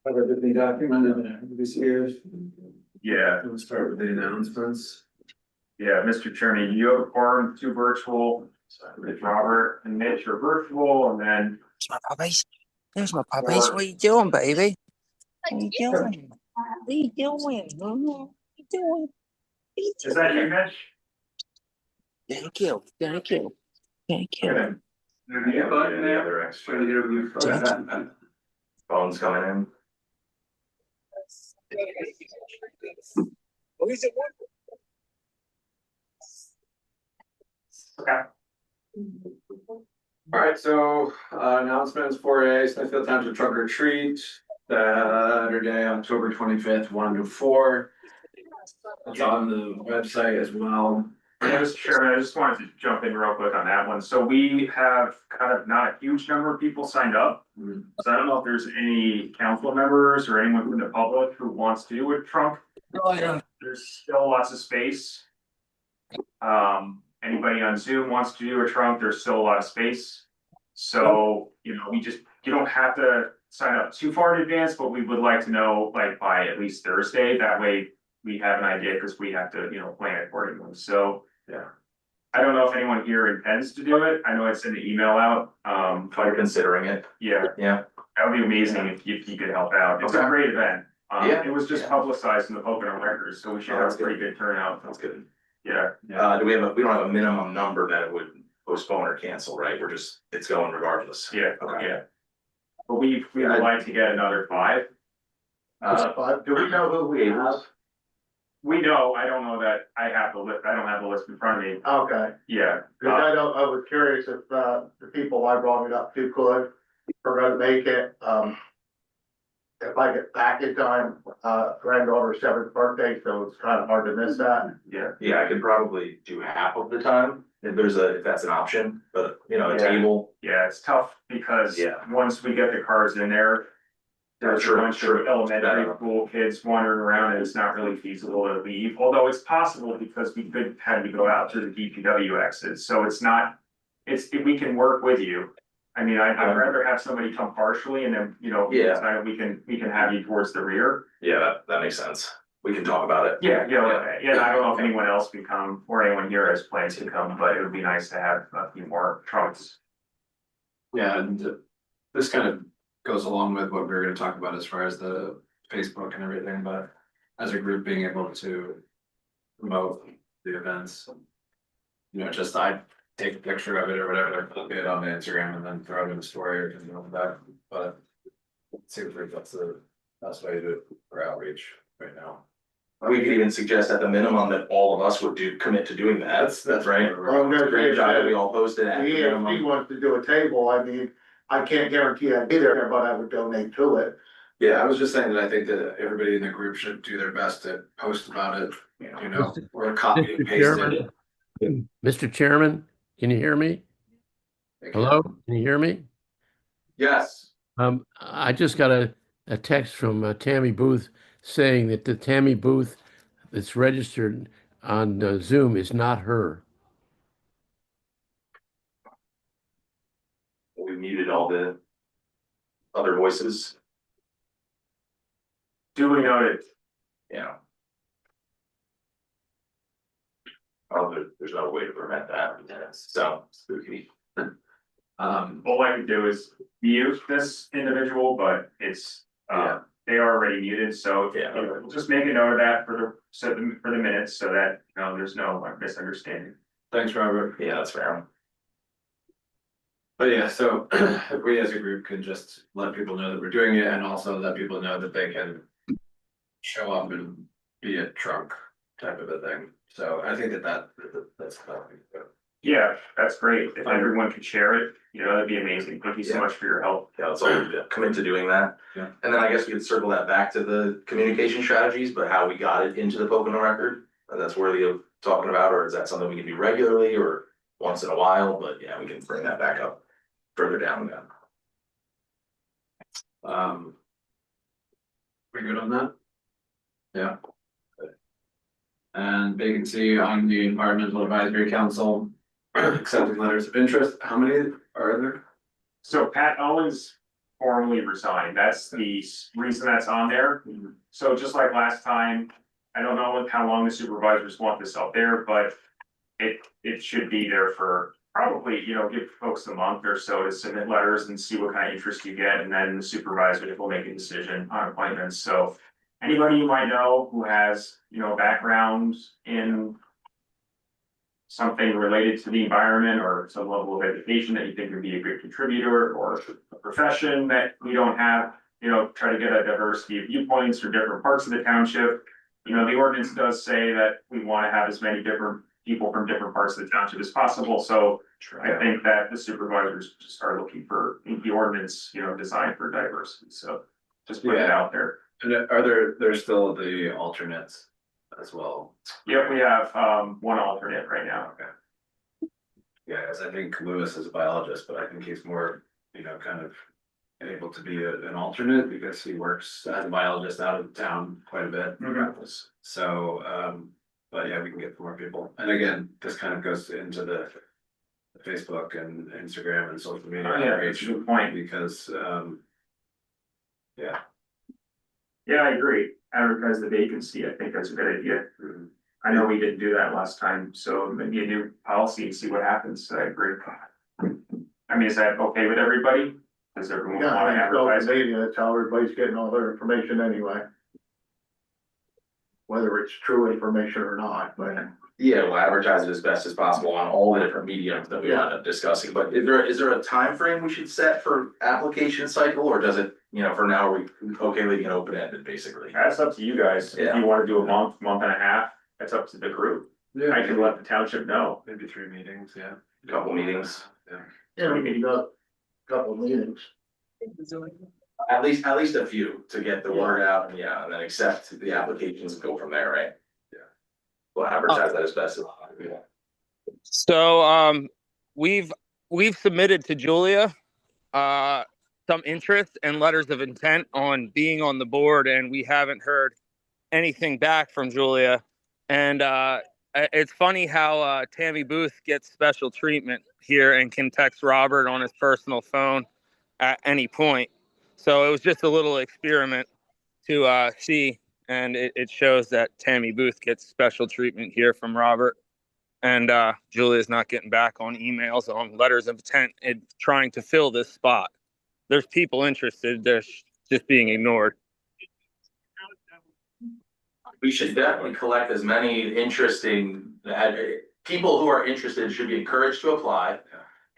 Everything documented this year. Yeah, We'll start with the announcements. yeah, Mr. Chairman, you have a quorum, 2 virtual, with Robert and Mitch are virtual, and then. There's my puppies. There's my puppies. What are you doing, baby? What are you doing? What are you doing? What are you doing? Is that you, Mitch? Thank you. Thank you. Thank you. Yeah, but any other extra interview for that? Phones coming in. Okay. All right, so announcements for a Smithfield Township Trunk or Treat, Saturday, October 25th, 1 to 4. It's on the website as well. Yeah, Mr. Chairman, I just wanted to jump in real quick on that one. So we have kind of not a huge number of people signed up. So I don't know if there's any council members or anyone from the public who wants to do a trunk. There's still lots of space. Anybody on Zoom wants to do a trunk, there's still a lot of space. So, you don't have to sign up too far in advance, but we would like to know like by at least Thursday. That way we have an idea because we have to, plan accordingly. So, yeah. I don't know if anyone here intends to do it. I know I sent the email out. Try considering it. Yeah, Yeah. that would be amazing if you could help out. It's a Okay. great event. Yeah. It was just publicized in the Pocono Records, so we should have a pretty good turnout. That's good. Yeah. We don't have a minimum number that it would postpone or cancel, right? It's going regardless. Yeah, Okay. yeah. But we would like to get another 5. Do we know who we have? We know, I don't know that I have the list, I don't have the list in front of me. Okay, Yeah. because I was curious if, the people I brought it up to could, or gonna make it, if I get back in time, granddaughter's 7th birthday, so it's kind of hard to miss that. Yeah. Yeah, I could probably do half of the time if that's an option, but a Yeah. table. Yeah, it's tough because Yeah. once we get the cars in there. There's a bunch of elementary school kids wandering around and it's not really feasible to leave, although it's possible because we could have to go out through the DPW exits, so it's not. We can work with you. I mean, I'd rather have somebody come partially and then, Yeah. we can have you towards the rear. Yeah, that makes sense. We can talk about it. Yeah, I don't know if anyone else can come or anyone here has plans to come, but it would be nice to have a few more trunks. Yeah, and this kind of goes along with what we were gonna talk about as far as the Facebook and everything, but as a group being able to promote the events. Just I take a picture of it or whatever, put it on the Instagram and then throw it in the story or something like that, but it seems like that's the best way to do it for outreach right now. We could even suggest at the minimum that all of us would commit to doing that. That's right. Well, I'm gonna Great say job that that we all posted at the if he minimum. wants to do a table, I mean, I can't guarantee I'd be there, but I would donate to it. Yeah, I was just saying that I think that everybody in the group should do their best to post about it, or copy and paste it. Mr. Chairman, can you hear me? Hello, can you hear me? Yes. I just got a text from Tammy Booth saying that the Tammy Booth that's registered on Zoom is not her. We muted all the other voices. Duly noted. Yeah. Oh, there's no way to prevent that. So spooky. All I can do is mute this individual, but it's, they are already muted, so Yeah. we'll just make a note of that for the minutes so that, there's no misunderstanding. Thanks, Robert. Yeah, that's fair. But yeah, so if we as a group could just let people know that we're doing it and also let people know that they can show up and be a trunk type of a thing. So I think that's. Yeah, that's great. If everyone could share it, that'd be amazing. Thank you so much for your help. Yeah, let's all commit to doing that. Yeah. And then I guess we could circle that back to the communication strategies, but how we got it into the Pocono record. And that's worthy of talking about, or is that something we can do regularly or once in a while? But yeah, we can bring that back up further down then. We good on that? Yeah. And vacancy on the Environmental Advisory Council, accepting letters of interest. How many are there? So Pat Owens formally resigned. That's the reason that's on there. So just like last time, I don't know how long the supervisors want this up there, but it should be there for probably, give folks a month or so to submit letters and see what kind of interest you get, and then the supervisors will make a decision on appointments. So anybody you might know who has, background in something related to the environment or some level of education that you think would be a good contributor, or a profession that we don't have, try to get a diversity of viewpoints from different parts of the township. The ordinance does say that we want to have as many different people from different parts of the township as possible, so I think that the supervisors just are looking for the ordinance, designed for diversity, so just put it out there. And there's still the alternates as well? Yep, we have one alternate right now. Okay. Yeah, as I think Lewis is a biologist, but I think he's more, kind of able to be an alternate because he works as a biologist out of town quite a bit. So, but yeah, we can get more people. And again, this kind of goes into the Facebook and Instagram and social media That's a good point. because, yeah. Yeah, I agree. Advertise the vacancy. I think that's a good idea. I know we didn't do that last time, so maybe a new policy and see what happens. I agree. I mean, is that okay with everybody? Does everyone want to advertise? That's how everybody's getting all their information anyway. Whether it's true information or not, but. Yeah, we'll advertise it as best as possible on all the different mediums that we end up discussing, but is there a time frame we should set for application cycle, or does it, for now, are we okay leaving it open ended, basically? That's up to you guys. If Yeah. you want to do a month and a half, that's up to the group. Yeah, I can let the township know. maybe 3 meetings, yeah. Couple meetings, Yeah. Yeah, we can go a couple of meetings. at least a few to get the word out, and then accept the applications and go from there, right? Yeah. We'll advertise that as best as possible. So we've submitted to Julia some interest and letters of intent on being on the board, and we haven't heard anything back from Julia. And it's funny how Tammy Booth gets special treatment here and can text Robert on his personal phone at any point. So it was just a little experiment to see, and it shows that Tammy Booth gets special treatment here from Robert. And Julia's not getting back on emails, on letters of intent, and trying to fill this spot. There's people interested, they're just being ignored. We should definitely collect as many people who are interested should be encouraged to apply.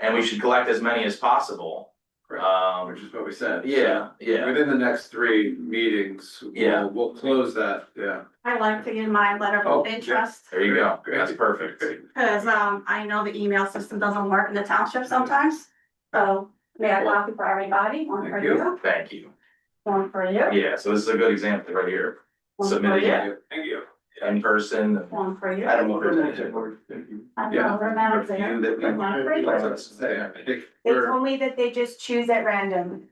And we should collect as many as possible. Which is what we said. Yeah. Within the next 3 meetings, we'll close that, yeah. I like to give my letter Oh, of interest, There you go, that's perfect. because I know the email system doesn't work in the township sometimes. So may I copy for everybody, one for you, Thank you. one for you, Yeah, so this is a good example right here. one for Submitted you, Thank you. in person. one for you. I don't know if there's any. Another amount there, that we- one for you. Yeah, I think They we're, told me that they just choose at random.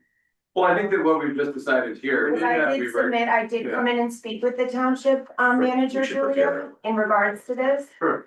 well, I think that what we've just decided here. Because I did submit, I did come in and speak with the township manager, We should prepare Julia, in regards to this. Sure.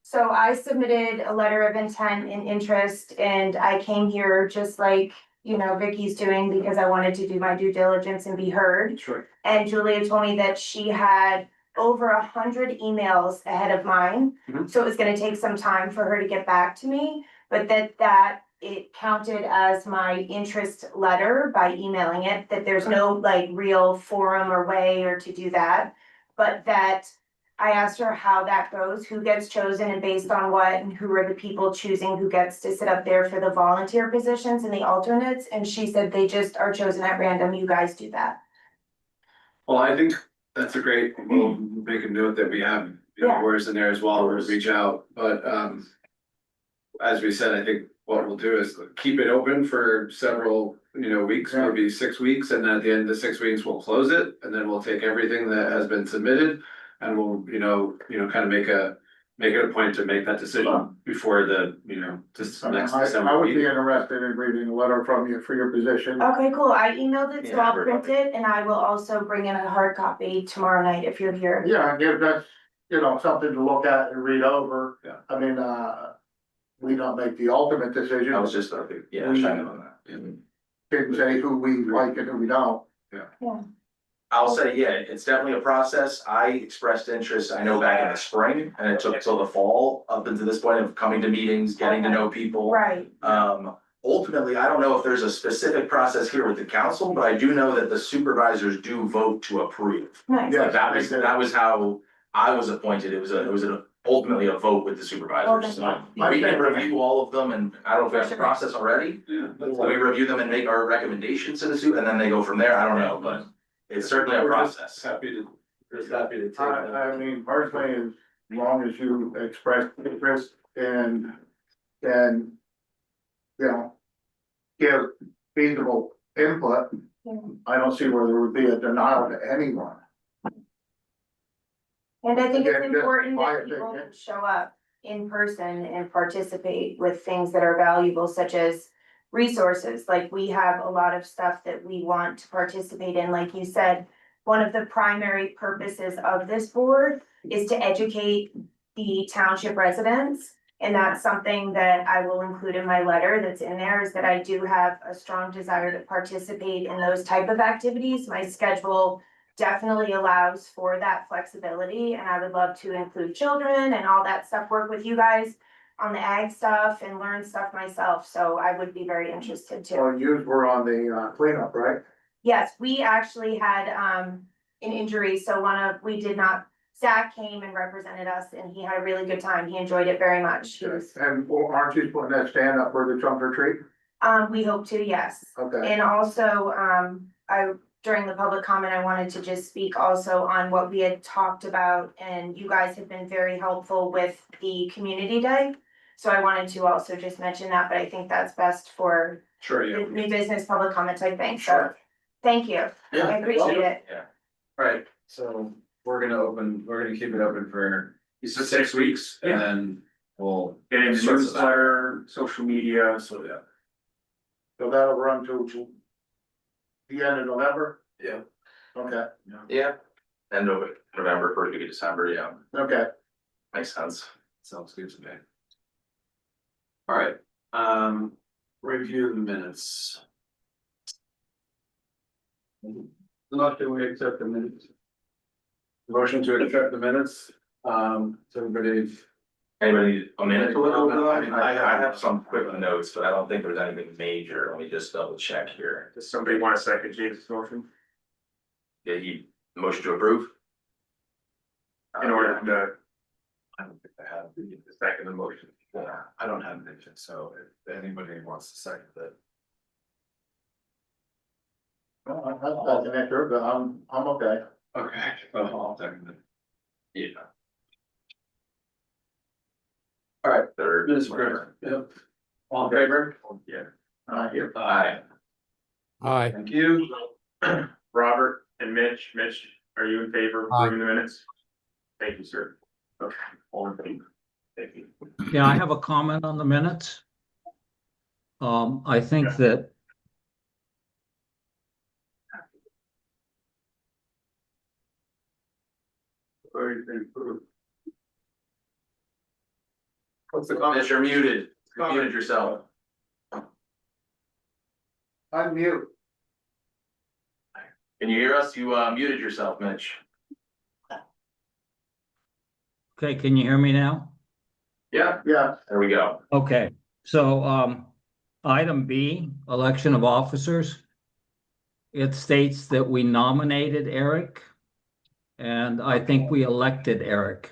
So I submitted a letter of intent and interest, and I came here just like, Vicky's doing, because I wanted to do my due diligence and be heard. Sure. And Julia told me that she had over 100 emails ahead of mine. Mhm. So it was gonna take some time for her to get back to me, but that it counted as my interest letter by emailing it, that there's no like real forum or way or to do that. But that I asked her how that goes, who gets chosen and based on what, and who are the people choosing who gets to sit up there for the volunteer positions and the alternates, and she said they just are chosen at random, you guys do that. Well, I think that's a great, we'll make a note that we have, Yeah. words in there as well, we'll reach out, but, as we said, I think what we'll do is keep it open for several, weeks, Yeah. maybe 6 weeks, and then at the end of the 6 weeks, we'll close it, and then we'll take everything that has been submitted, and we'll, kind of make it a point to make that decision before the, this next I December would be meeting. interested in reading a letter from you for your position. Okay, cool, I emailed it, so Yeah, I'll very print it, and I will also bring in a hard copy tomorrow night if you're here. Yeah, give us, something to look at and read over. Yeah. I mean, we don't make the ultimate decision. I was just, yeah, shining on that. Didn't say who we like and who we don't. I'll say, yeah, it's definitely a process. I expressed interest, I know back in the spring, and it took till the fall up until this point of coming to meetings, getting to know people. Right. Ultimately, I don't know if there's a specific process here with the council, but I do know that the supervisors do vote to approve. Nice. Yeah. Like that was how I was appointed. It was ultimately a vote with the supervisors. So we can review all of them, and I don't know if we have the process already. So we review them and make our recommendations to the suit, and then they go from there. I don't know, but it's certainly a process. Just happy to take that. I mean, personally, as long as you express interest and then, you know, give feasible input, I don't see where there would be a denial to anyone. And I think it's Again, just important my that people opinion. show up in person and participate with things that are valuable, such as resources. Like, we have a lot of stuff that we want to participate in. Like you said, one of the primary purposes of this board is to educate the township residents. And that's something that I will include in my letter that's in there, is that I do have a strong desire to participate in those type of activities. My schedule definitely allows for that flexibility, and I would love to include children and all that stuff, work with you guys on the ag stuff and learn stuff myself, so I would be very interested too. So you were on the cleanup, right? Yes, we actually had an injury, so we did not, Zach came and represented us, and he had a really good time, he enjoyed it very much. He was- And aren't you putting that stand up for the trunk or treat? we hope to, yes. Okay. And also, during the public comment, I wanted to just speak also on what we had talked about, and you guys have been very helpful with the community day. So I wanted to also just mention that, but I think that's best for Sure, the yeah. new business public comment type thing, so, Sure. thank you. Yeah. I appreciate it. Alright, so we're gonna keep it open for 6 weeks and then we'll. Get in the Sorts of that. newsletter, social media, So, yeah. So that'll run to the end of November? Yeah. Okay, Yeah. End of November, first week of December, yeah, okay. makes sense. Sounds good to me. Alright, review the minutes. Not that we accept the minutes. Motion to accept the minutes, so everybody. Anybody need a minute to look over them? I mean, I have some quick notes, but I don't think there's anything major. Let me just double check here. does somebody want a second James' motion? Yeah, motion to approve? In order to I don't think I have the. second the motion. Yeah, I don't have anything, so if anybody wants to second that. Well, that's an answer, but I'm okay. Okay, well, I'll second it. Yeah. Alright, Third. minutes approved, yep. All in favor? Yeah. Here. Aye. Aye. Thank you. Robert and Mitch, are you in favor of approving the minutes? Thank you, sir. Okay, all in favor. Thank you. Yeah, I have a comment on the minutes. I think that What's the comment? Mitch, you're muted. You muted yourself. Unmute. Can you hear us? You muted yourself, Mitch. okay, can you hear me now? Yeah, Yeah, there we go. Okay, so item B, election of officers. It states that we nominated Eric, and I think we elected Eric.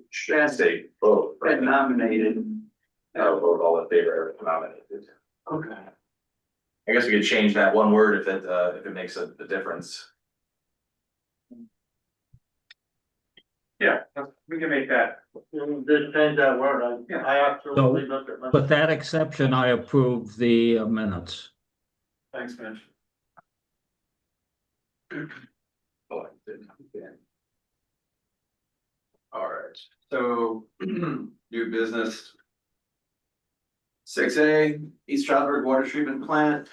Should say vote. And nominated. Vote all in favor, nominated. Okay. I guess we could change that one word if it makes a difference. Yeah, we can make that. you did change that word, I absolutely looked at my. With that exception, I approve the minutes. Thanks, Mitch. Alright, so new business. 6A, East Stroudsburg Water Treatment Plant,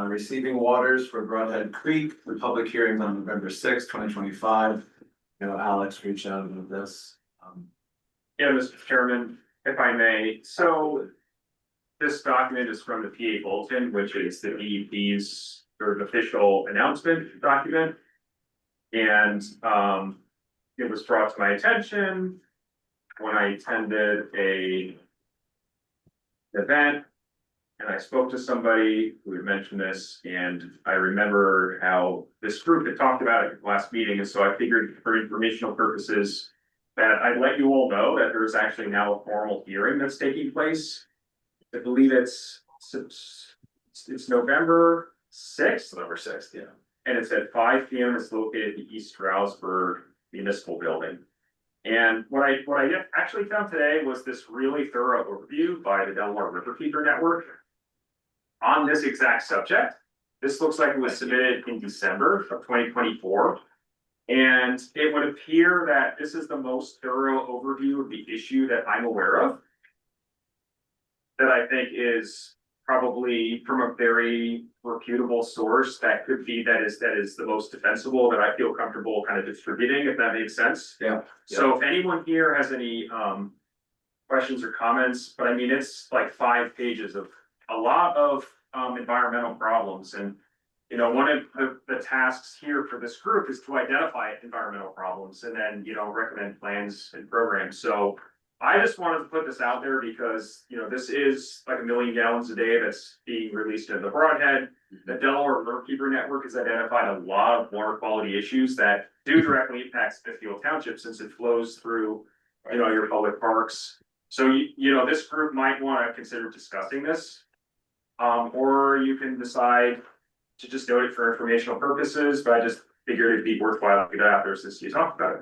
receiving waters for Broadhead Creek, for public hearings on November 6th, 2025. Alex reached out with this. Yeah, Mr. Chairman, if I may, so this document is from the PA Bulletin, which is the DEP's sort of official announcement document. And it was brought to my attention when I attended an event and I spoke to somebody who had mentioned this, and I remember how this group had talked about it at the last meeting, and so I figured for informational purposes that I'd let you all know that there's actually now a formal hearing that's taking place. I believe it's November 6th. November 6th, yeah. And it's at 5 p.m. It's located at the East Stroudsburg Municipal Building. And what I actually found today was this really thorough overview by the Delaware River Feeder Network on this exact subject. This looks like it was submitted in December of 2024. And it would appear that this is the most thorough overview of the issue that I'm aware of. That I think is probably from a very reputable source that is the most defensible, that I feel comfortable kind of distributing, if that makes sense. Yeah. So if anyone here has any questions or comments, but I mean, it's like 5 pages of a lot of environmental problems. And you know, one of the tasks here for this group is to identify environmental problems and then, you know, recommend plans and programs. So I just wanted to put this out there because, you know, this is like 1 million gallons a day that's being released into the Broadhead. The Delaware Riverkeeper Network has identified a lot of water quality issues that do directly impact Smithfield Township since it flows through, you know, your public parks. So, you know, this group might want to consider discussing this. Or you can decide to just note it for informational purposes, but I just figured it'd be worthwhile to get out there since you talked about it.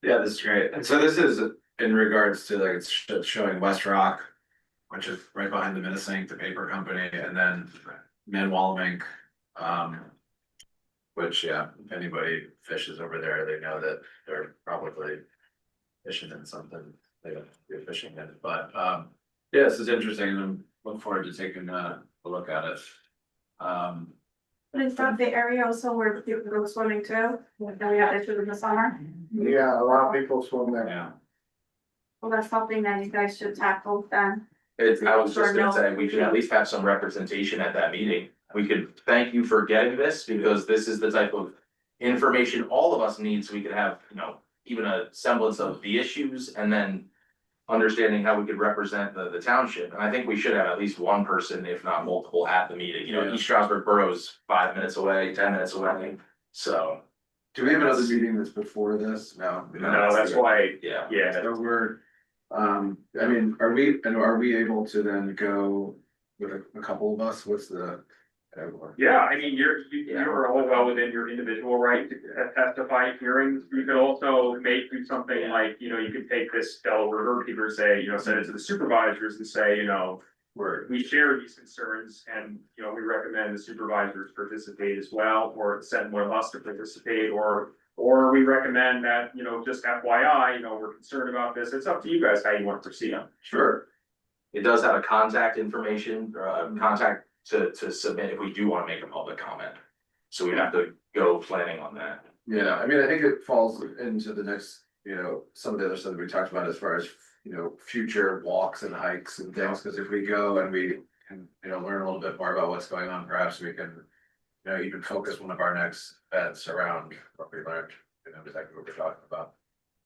Yeah, this is great. And so this is in regards to like, it's showing West Rock, which is right behind the Minnesink, the paper company, and then Manwalmink, which, yeah, if anybody fishes over there, they know that they're probably fishing in something they don't be fishing in, but, yeah, this is interesting, and I'm looking forward to taking a look at it. But is that the area also where people go swimming too? And we have issues in the summer? Yeah, a lot of people swim there. Yeah. Well, that's something that you guys should tackle then. I was just gonna say, we should at least have some representation at that meeting. We could thank you for getting this, because this is the type of information all of us need, so we could have, you know, even a semblance of the issues, and then understanding how we could represent the township. And I think we should have at least one person, if not multiple, at the meeting. You know, Yeah. East Stroudsburg Borough's 5 minutes away, 10 minutes away, so. Do we have another meeting that's before this? No. No, that's why, Yeah. yeah, So we're, I mean, are we able to then go with a couple of us? What's the? yeah, I mean, you're all well within your individual right to testify at hearings. You could also do something like, you know, you could take this Delaware Riverkeeper, say, you know, send it to the supervisors and say, you know, we share these concerns and, you know, we recommend the supervisors participate as well, or send one of us to participate, or we recommend that, you know, just FYI, you know, we're concerned about this. It's up to you guys how you want to proceed. Sure. It does have a contact information, contact to submit if we do wanna make a public comment. So we'd have to go planning on that. Yeah, I mean, I think it falls into the next, you know, some of the other stuff that we talked about as far as, you know, future walks and hikes and things, because if we go and we can, you know, learn a little bit more about what's going on, perhaps we can, you know, even focus one of our next events around what we learned, you know, exactly what we're talking about.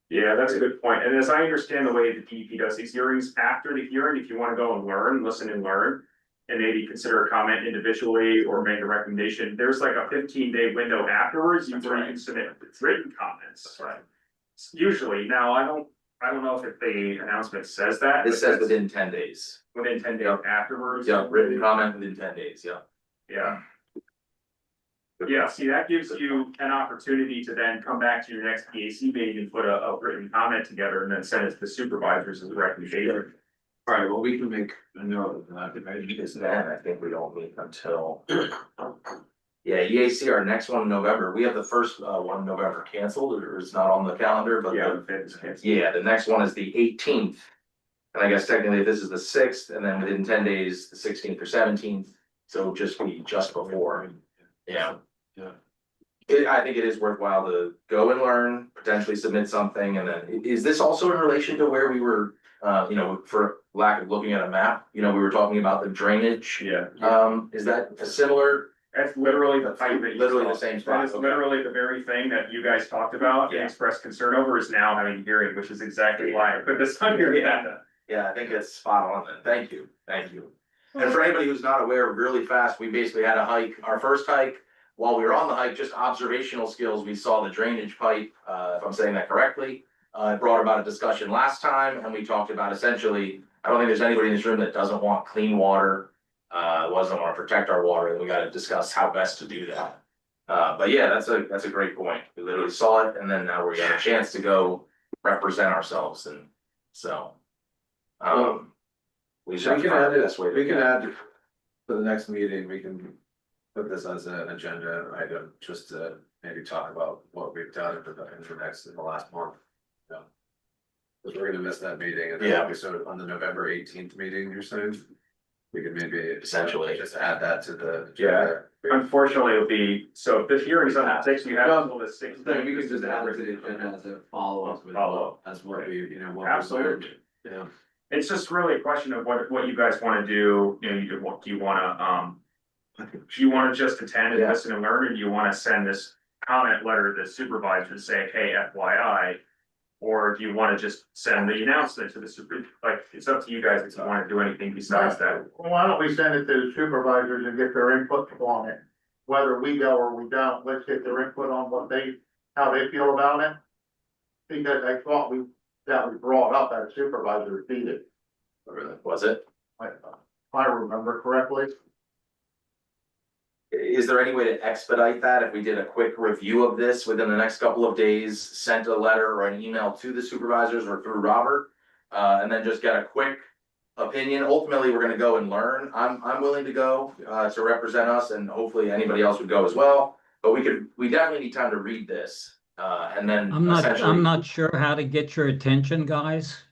Yeah, that's a good point. And as I understand the way the DEP does these hearings, after the hearing, if you want to go and learn, listen and learn, and maybe consider a comment individually or make a recommendation, there's like a 15-day window afterwards where you can submit written comments. Right. Usually, now I don't know if the announcement says that. This but says that's within 10 days. Within 10 days afterwards. Yeah, written comment within 10 days, yeah. Yeah. Yeah, see, that gives you an opportunity to then come back to your next PAC meeting and put a written comment together and then send it to the supervisors as a recommendation. All right, well, we can make a note of that. Because then I think we don't meet until. Yeah, EAC, our next one in November, we have the first one in November canceled, or it's not on the calendar, but Yeah, it's yeah, the next one is the 18th. And I guess technically this is the 6th, and then within 10 days, the 16th or 17th, so just be just before, yeah. Yeah. I think it is worthwhile to go and learn, potentially submit something, and then, is this also in relation to where we were, for lack of looking at a map, we were talking about the drainage? Yeah. Is that a similar? That's literally the pipe that you Literally saw. the same spot, That is okay. literally the very thing that you guys talked about and Yeah. expressed concern over is now having a hearing, which is exactly why I put this on your agenda. Yeah, I think it's spot on then, thank you. And for anybody who's not aware, really fast, we basically had a hike, our first hike. While we were on the hike, just observational skills, we saw the drainage pipe, if I'm saying that correctly. It brought about a discussion last time, and we talked about essentially, I don't think there's anybody in this room that doesn't want clean water. Doesn't wanna protect our water, and we gotta discuss how best to do that. But yeah, that's a great point, we literally saw it, and then now we got a chance to go represent ourselves, and so. We So we can add it, we can add. add for the next meeting, we can put this as an agenda item, just to maybe talk about what we've done in the last month. Yeah. Because we're gonna miss that meeting, and then Yeah. we sort of on the November 18th meeting, you're saying? We could maybe Essentially. just add that to the. Yeah. Unfortunately, it'll be, so if the hearing's on the sixth, you have until the sixth. Then we could just add it to the agenda as a follow-up with, Follow-up. as what we, what we Absolutely. learned. Yeah. It's just really a question of what you guys wanna do, do you wanna, do you wanna just attend and Yeah. listen and learn, or do you wanna send this comment letter to the supervisor to say, hey, FYI? Or do you wanna just send the announcement to the super, like, it's up to you guys if you wanna do anything besides that. Well, why don't we send it to the supervisors and get their input on it? Whether we go or we don't, let's get their input on how they feel about it. Because I thought that we brought up at a supervisor meeting, Was it? if I remember correctly. Is there any way to expedite that if we did a quick review of this within the next couple of days, sent a letter or an email to the supervisors or through Robert? And then just get a quick opinion. Ultimately, we're gonna go and learn. I'm willing to go to represent us, and hopefully anybody else would go as well. But we definitely need time to read this. And then I'm essentially. not sure how to get your attention, guys.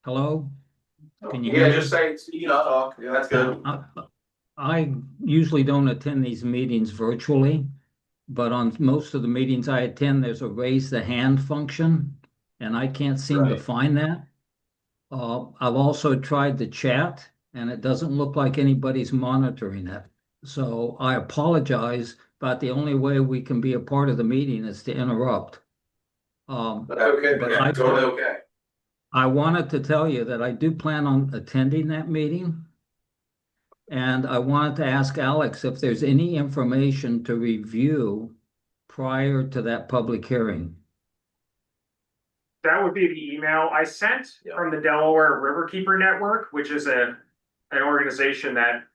Hello? Can you hear Yeah, me? just say, talk, yeah, that's good. I usually don't attend these meetings virtually, but on most of the meetings I attend, there's a raise the hand function, and I can't seem to Right. find that. I've also tried the chat, and it doesn't look like anybody's monitoring it. So I apologize, but the only way we can be a part of the meeting is to interrupt. That's okay, but yeah, totally okay. I wanted to tell you that I do plan on attending that meeting. And I wanted to ask Alex if there's any information to review prior to that public hearing. That would be the email I sent from the Delaware Riverkeeper Network, which is an organization that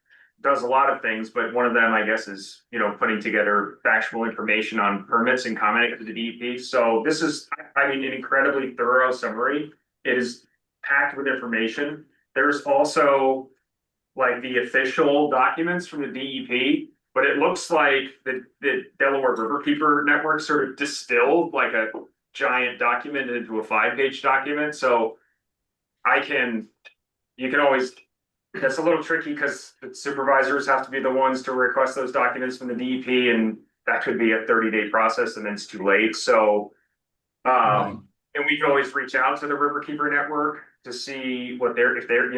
does a lot of things, but one of them, I guess, is, putting together factual information on permits and commenting to the DEP. So this is, an incredibly thorough summary. It is packed with information. There's also like the official documents from the DEP, but it looks like the Delaware Riverkeeper Network sort of distilled like a giant document into a 5-page document. So you can always, that's a little tricky because the supervisors have to be the ones to request those documents from the DEP, and that could be a 30-day process and then it's too late. So, and we can always reach out to the Riverkeeper Network to see what if they're,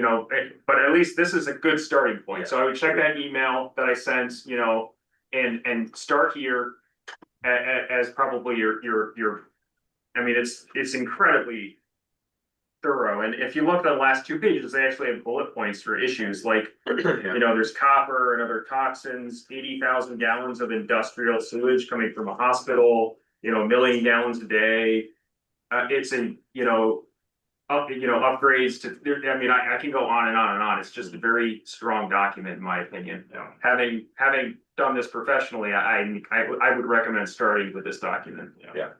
but at least this is a good starting point. So I would check that email that I sent, and start here as probably your, it's incredibly thorough. And if you look at the last 2 pages, they actually have bullet points for issues like, there's copper and other toxins, 80,000 gallons of industrial sewage coming from a hospital, 1 million gallons a day. It's upgrades to, I can go on and on and on. It's just a very strong document, in my opinion. Having done this professionally, I would recommend starting with this document. Yeah.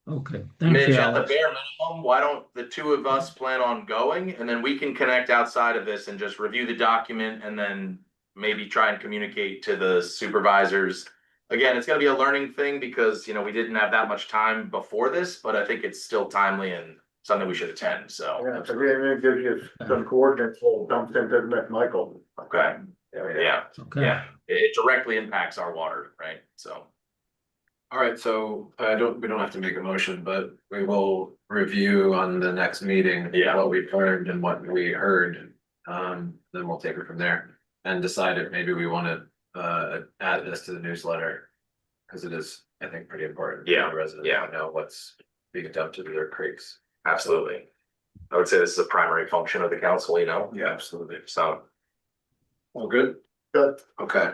Okay, thank Mitch, you, at the Alex. bare minimum, why don't the two of us plan on going, and then we can connect outside of this and just review the document and then maybe try and communicate to the supervisors. Again, it's gonna be a learning thing because, we didn't have that much time before this, but I think it's still timely and something we should attend, so. Yeah, so it gives you some coordinates, dumps into Michael. Okay, yeah, Okay. yeah, it directly impacts our water, right, so. All right, so we don't have to make a motion, but we will review on the next meeting. Yeah. What we've learned and what we heard. Then we'll take it from there and decide if maybe we want to add this to the newsletter. Cause it is, I think, pretty important. for Yeah, the residents yeah. to know what's being dumped into their creeks. Absolutely. I would say this is a primary function of the council, you know, Yeah, absolutely. so. All good? Good. Okay.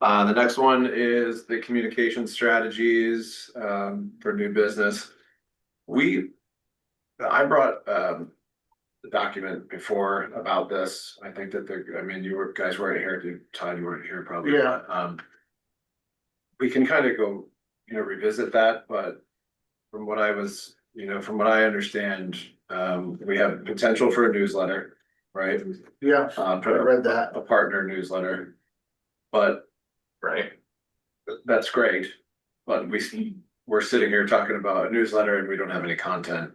The next one is the communication strategies, for new business. I brought, the document before about this. I think that you guys weren't here, Todd, you weren't here probably. Yeah. We can kind of go, revisit that, but from what from what I understand, we have potential for a newsletter, right? Yeah, I read that. A partner newsletter. But Right. that's great, but we're sitting here talking about a newsletter and we don't have any content,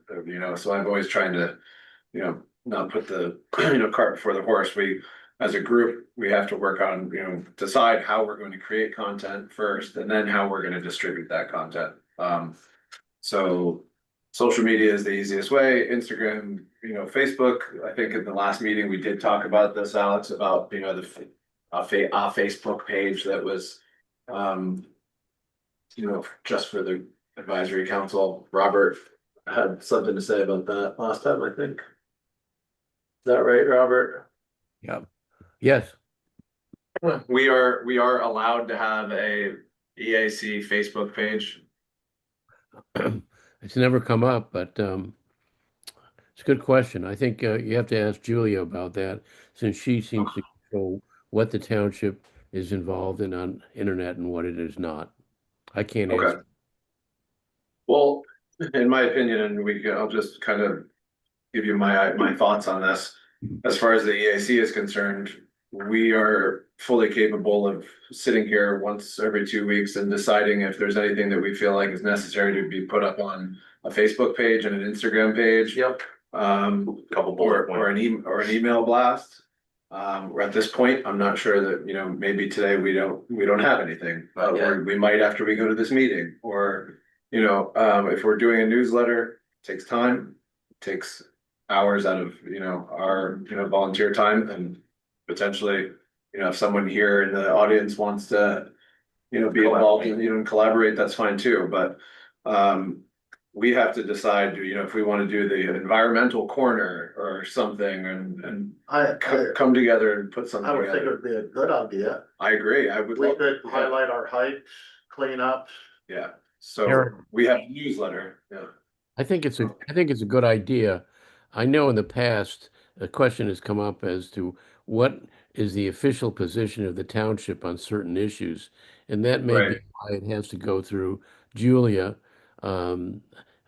so I'm always trying to, not put the, cart before the horse. As a group, we have to work on, decide how we're going to create content first and then how we're gonna distribute that content. So social media is the easiest way, Instagram, Facebook. I think in the last meeting, we did talk about this, Alex, about, a Facebook page that was, just for the advisory council. Robert had something to say about that last time, I think. Is that right, Robert? Yeah. Yes. We are allowed to have a EAC Facebook page. It's never come up, but it's a good question. I think you have to ask Julia about that, since she seems to control what the township is involved in on internet and what it is not. I can't Okay. answer. Well, in my opinion, and I'll just kind of give you my thoughts on this. As far as the EAC is concerned, we are fully capable of sitting here once every 2 weeks and deciding if there's anything that we feel like is necessary to be put up on a Facebook page and an Instagram page. Yep. Couple bullet Or an email blast. We're at this point, I'm not sure that, maybe today we don't have anything, but we might after we go to this meeting, or, if we're doing a newsletter, it takes time, it takes hours out of, our, volunteer time, and potentially, if someone here in the audience wants to, be involved and, collaborate, that's fine too, but, we have to decide, if we want to do the environmental corner or something and come together and put something I would think it together. would be a good idea. I agree, I would. We could highlight our hikes, clean up. Yeah, so Eric. we have a newsletter, yeah. I think it's a good idea. I know in the past, a question has come up as to what is the official position of the township on certain issues. And that may be Right. why it has to go through Julia.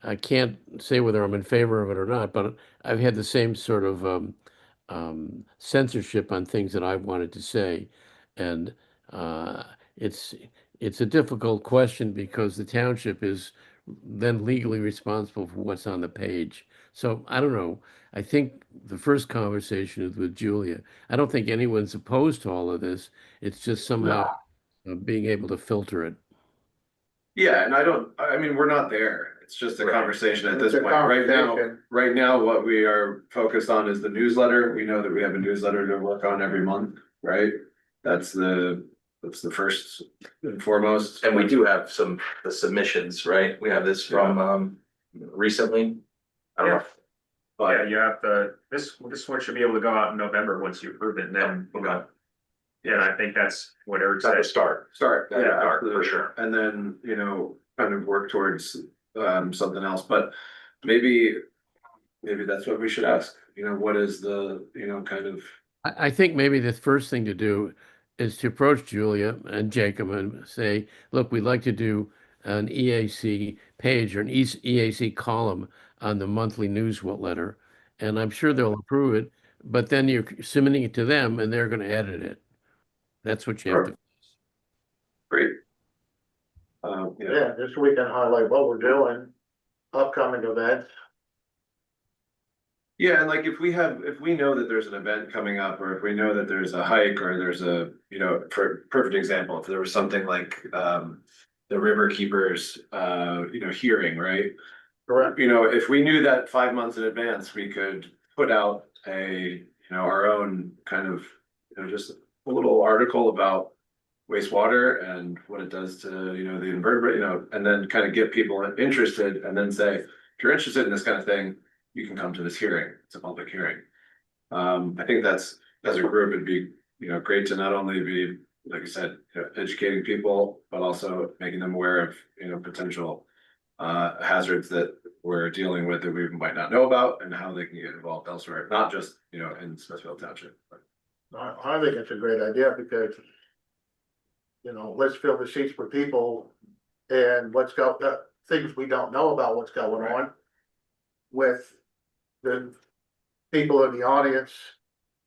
I can't say whether I'm in favor of it or not, but I've had the same sort of censorship on things that I wanted to say. And it's a difficult question because the township is then legally responsible for what's on the page. So I don't know. I think the first conversation is with Julia. I don't think anyone's opposed to all of this. It's just somehow being able to filter it. Yeah, and we're not there. It's just a Right. conversation at this It's a point. conversation. Right now, what we are focused on is the newsletter. We know that we have a newsletter to work on every month, right? That's the first and foremost. And we do have the submissions, right? We have this from, recently. I don't know. Yeah, you have this one should be able to go out in November once you approve it, and then, Okay. yeah, I think that's what Eric At the said. start. Start. Yeah, for absolutely. sure. And then, kind of work towards something else, but maybe that's what we should ask, what is the, kind of. I think maybe the first thing to do is to approach Julia and Jacob and say, look, we'd like to do an EAC page or an EAC column on the monthly newsletter. And I'm sure they'll approve it, but then you're submitting it to them and they're going to edit it. That's what you have to. Great. Yeah, just so we can highlight what we're doing, upcoming events. Yeah, and like if we know that there's an event coming up, or if we know that there's a hike, or there's a, for perfect example, if there was something like, the river keepers, hearing, right? Correct. If we knew that 5 months in advance, we could put out our own kind of, just a little article about wastewater and what it does to, the invertebrate, and then kind of get people interested and then say, if you're interested in this kind of thing, you can come to this hearing. It's a public hearing. I think that's, as a group, it'd be, great to not only be, like I said, educating people, but also making them aware of, potential hazards that we're dealing with that we might not know about and how they can get involved elsewhere, not just, in Smithfield Township. I think it's a great idea because, let's fill the seats for people and things we don't know about what's going on with the people in the audience.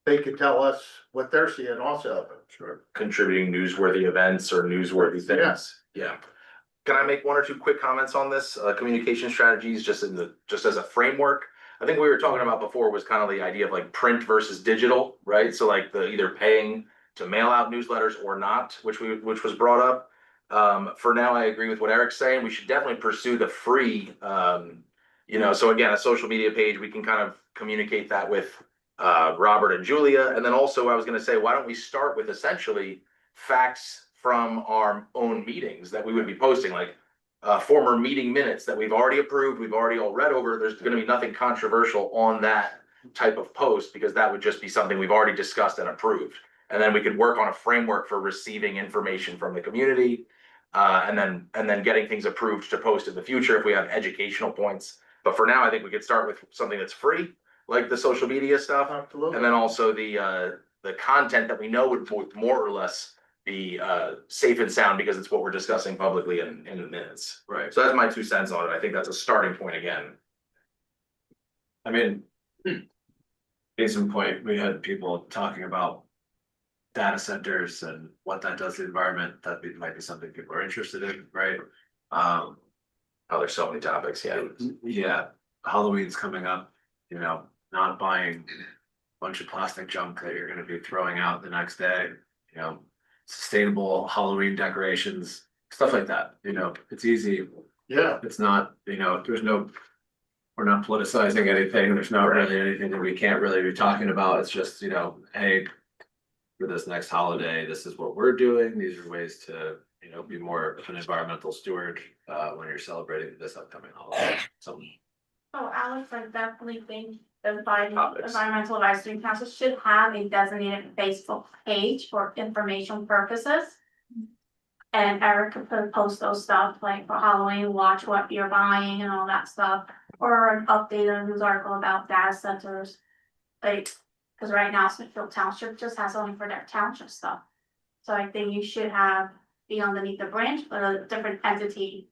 They can tell us what they're seeing also. Sure. Contributing newsworthy events or newsworthy things. Yeah. Can I make one or two quick comments on this, communication strategies, just as a framework? I think what we were talking about before was kind of the idea of like print versus digital, right? So like the either paying to mail out newsletters or not, which was brought up. For now, I agree with what Eric's saying. We should definitely pursue the free, so again, a social media page, we can kind of communicate that with Robert and Julia. And then also I was going to say, why don't we start with essentially facts from our own meetings that we would be posting, like former meeting minutes that we've already approved, we've already all read over. There's going to be nothing controversial on that type of post because that would just be something we've already discussed and approved. And then we could work on a framework for receiving information from the community, and then getting things approved to post in the future if we have educational points. But for now, I think we could start with something that's free, like the social media stuff. Absolutely. And then also the content that we know would more or less be safe and sound because it's what we're discussing publicly in minutes. Right. So that's my 2 cents on it. I think that's a starting point again. I mean, case in point, we had people talking about data centers and what that does to the environment. Might be something people are interested in, right? Oh, there's so many topics. Yeah. Yeah. Halloween's coming up, not buying a bunch of plastic junk that you're gonna be throwing out the next day, sustainable Halloween decorations, stuff like that, it's easy. Yeah. It's not, we're not politicizing anything. There's not really anything that we can't really be talking about. It's just, hey, for this next holiday, this is what we're doing. These are ways to, be more of an environmental steward when you're celebrating this upcoming holiday. So Alex, I definitely think the Biden Topics. Environmental Advisory Council should have a designated Facebook page for information purposes. And Eric could post those stuff like for Halloween, watch what you're buying and all that stuff. Or an updated news article about data centers. Cause right now Smithfield Township just has only for their township stuff. So I think you should be underneath the branch, but a different entity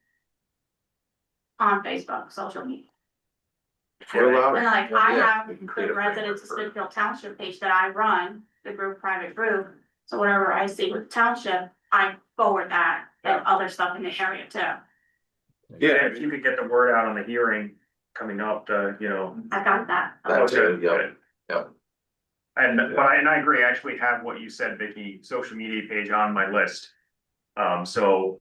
on Facebook, social media. If we're allowed. And like, Yeah, I have we can create the a residents of framework Smithfield Township page that I run, the private group. So whatever I see with township, I forward that and other stuff in the area too. Yeah, if you could get the word out on the hearing coming up, I got that. That too, Okay, yeah. good. Yeah. And I agree, I actually have what you said, Vicky, social media page on my list. So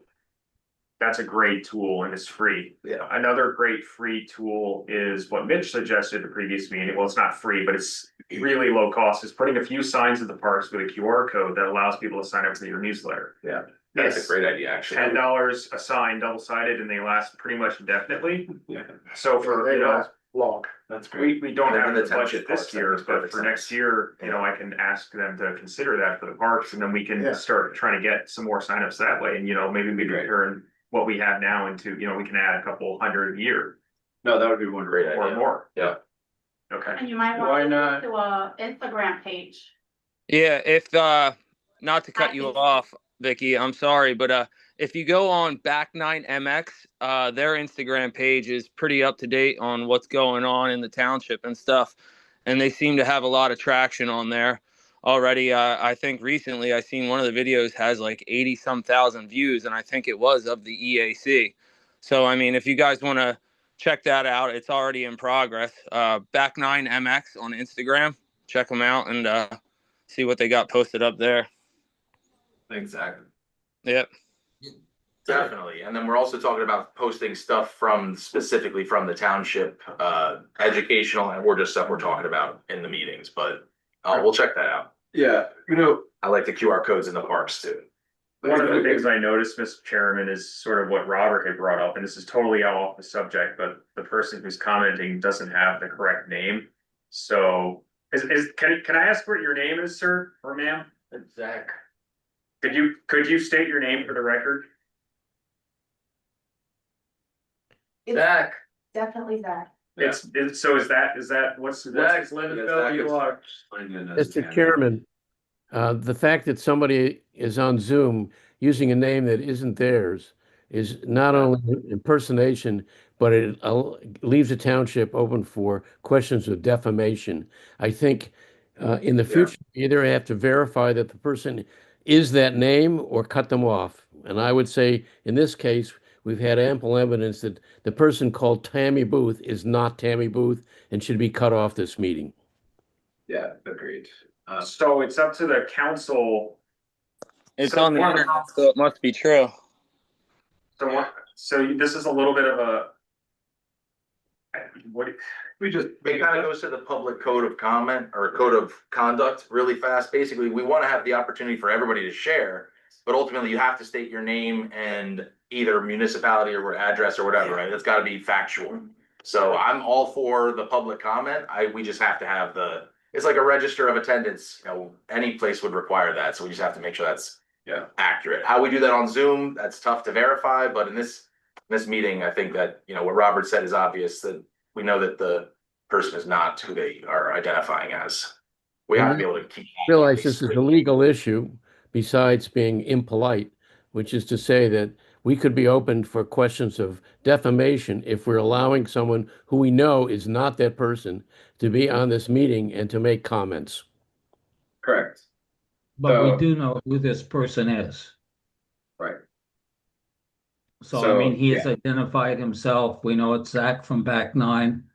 that's a great tool and it's free. Yeah. Another great free tool is what Mitch suggested at the previous meeting. Well, it's not free, but it's really low cost. Is putting a few signs at the parks with a QR code that allows people to sign up for your newsletter. Yeah. That's a great idea, actually. $10 a sign, double sided, and they last pretty much indefinitely. yeah, So for, Log. that's great. we don't And have then the the township budget this parks, that year, makes but perfect for sense. next year, I can ask them to consider that for the parks, and then we Yeah. can start trying to get some more signups that way, and maybe we can Great. turn what we have now into, we can add a couple hundred a year No, that would be one Great great. or idea. more. Yeah. Okay. And you might Why want not? to do a Instagram page. Yeah, if not to cut you off, Vicky, I'm sorry, but if you go on Back9MX, their Instagram page is pretty up to date on what's going on in the township and stuff, and they seem to have a lot of traction on there already. I think recently I seen one of the videos has like 80-some thousand views, and I think it was of the EAC. So I mean, if you guys want to check that out, it's already in progress. Back9MX on Instagram, check them out and see what they got posted up there. Thanks, Zach. Yep. Definitely, and then we're also talking about posting stuff specifically from the township, educational, and we're just stuff we're talking about in the meetings, but we'll check that out. Yeah, I like the QR codes in the parks too. One of the things I noticed, Mr. Chairman, is sort of what Robert had brought up, and this is totally off the subject, but the person who's commenting doesn't have the correct name. So can I ask what your name is, sir or ma'am? Zach. Could you state your name for the record? Zach. Definitely Zach. So is that what's Zach, his let us Yeah, know Zach who you is- are. Mr. Chairman, the fact that somebody is on Zoom using a name that isn't theirs is not only impersonation, but it leaves the township open for questions of defamation. I think in the future, you either have to verify that the person is that name or cut them off. And I would say in this case, we've had ample evidence that the person called Tammy Booth is not Tammy Booth and should be cut off this meeting. Yeah, agreed. So it's up to the council. It's So on the one of the- internet, so it must be true. So this is a little bit of a. What, We just. It kind of goes to the public code of comment or code of conduct really fast. Basically, we want to have the opportunity for everybody to share, but ultimately you have to state your name and either municipality or address or whatever, right? It's got to be factual. So I'm all for the public comment. We just have to have it's like a register of attendance, any place would require that. So we just have to make sure that's accurate. How we do that on Zoom, that's tough to verify, but in this meeting, I think that, what Robert said is obvious, that we know that the person is not who they are identifying as. We have to be able to keep. Realize this is a legal issue besides being impolite, which is to say that we could be open for questions of defamation if we're allowing someone who we know is not that person to be on this meeting and to make comments. Correct. But we So- do know who this person is. Right. So I mean, he has identified himself. We know it's Zach from Back Nine.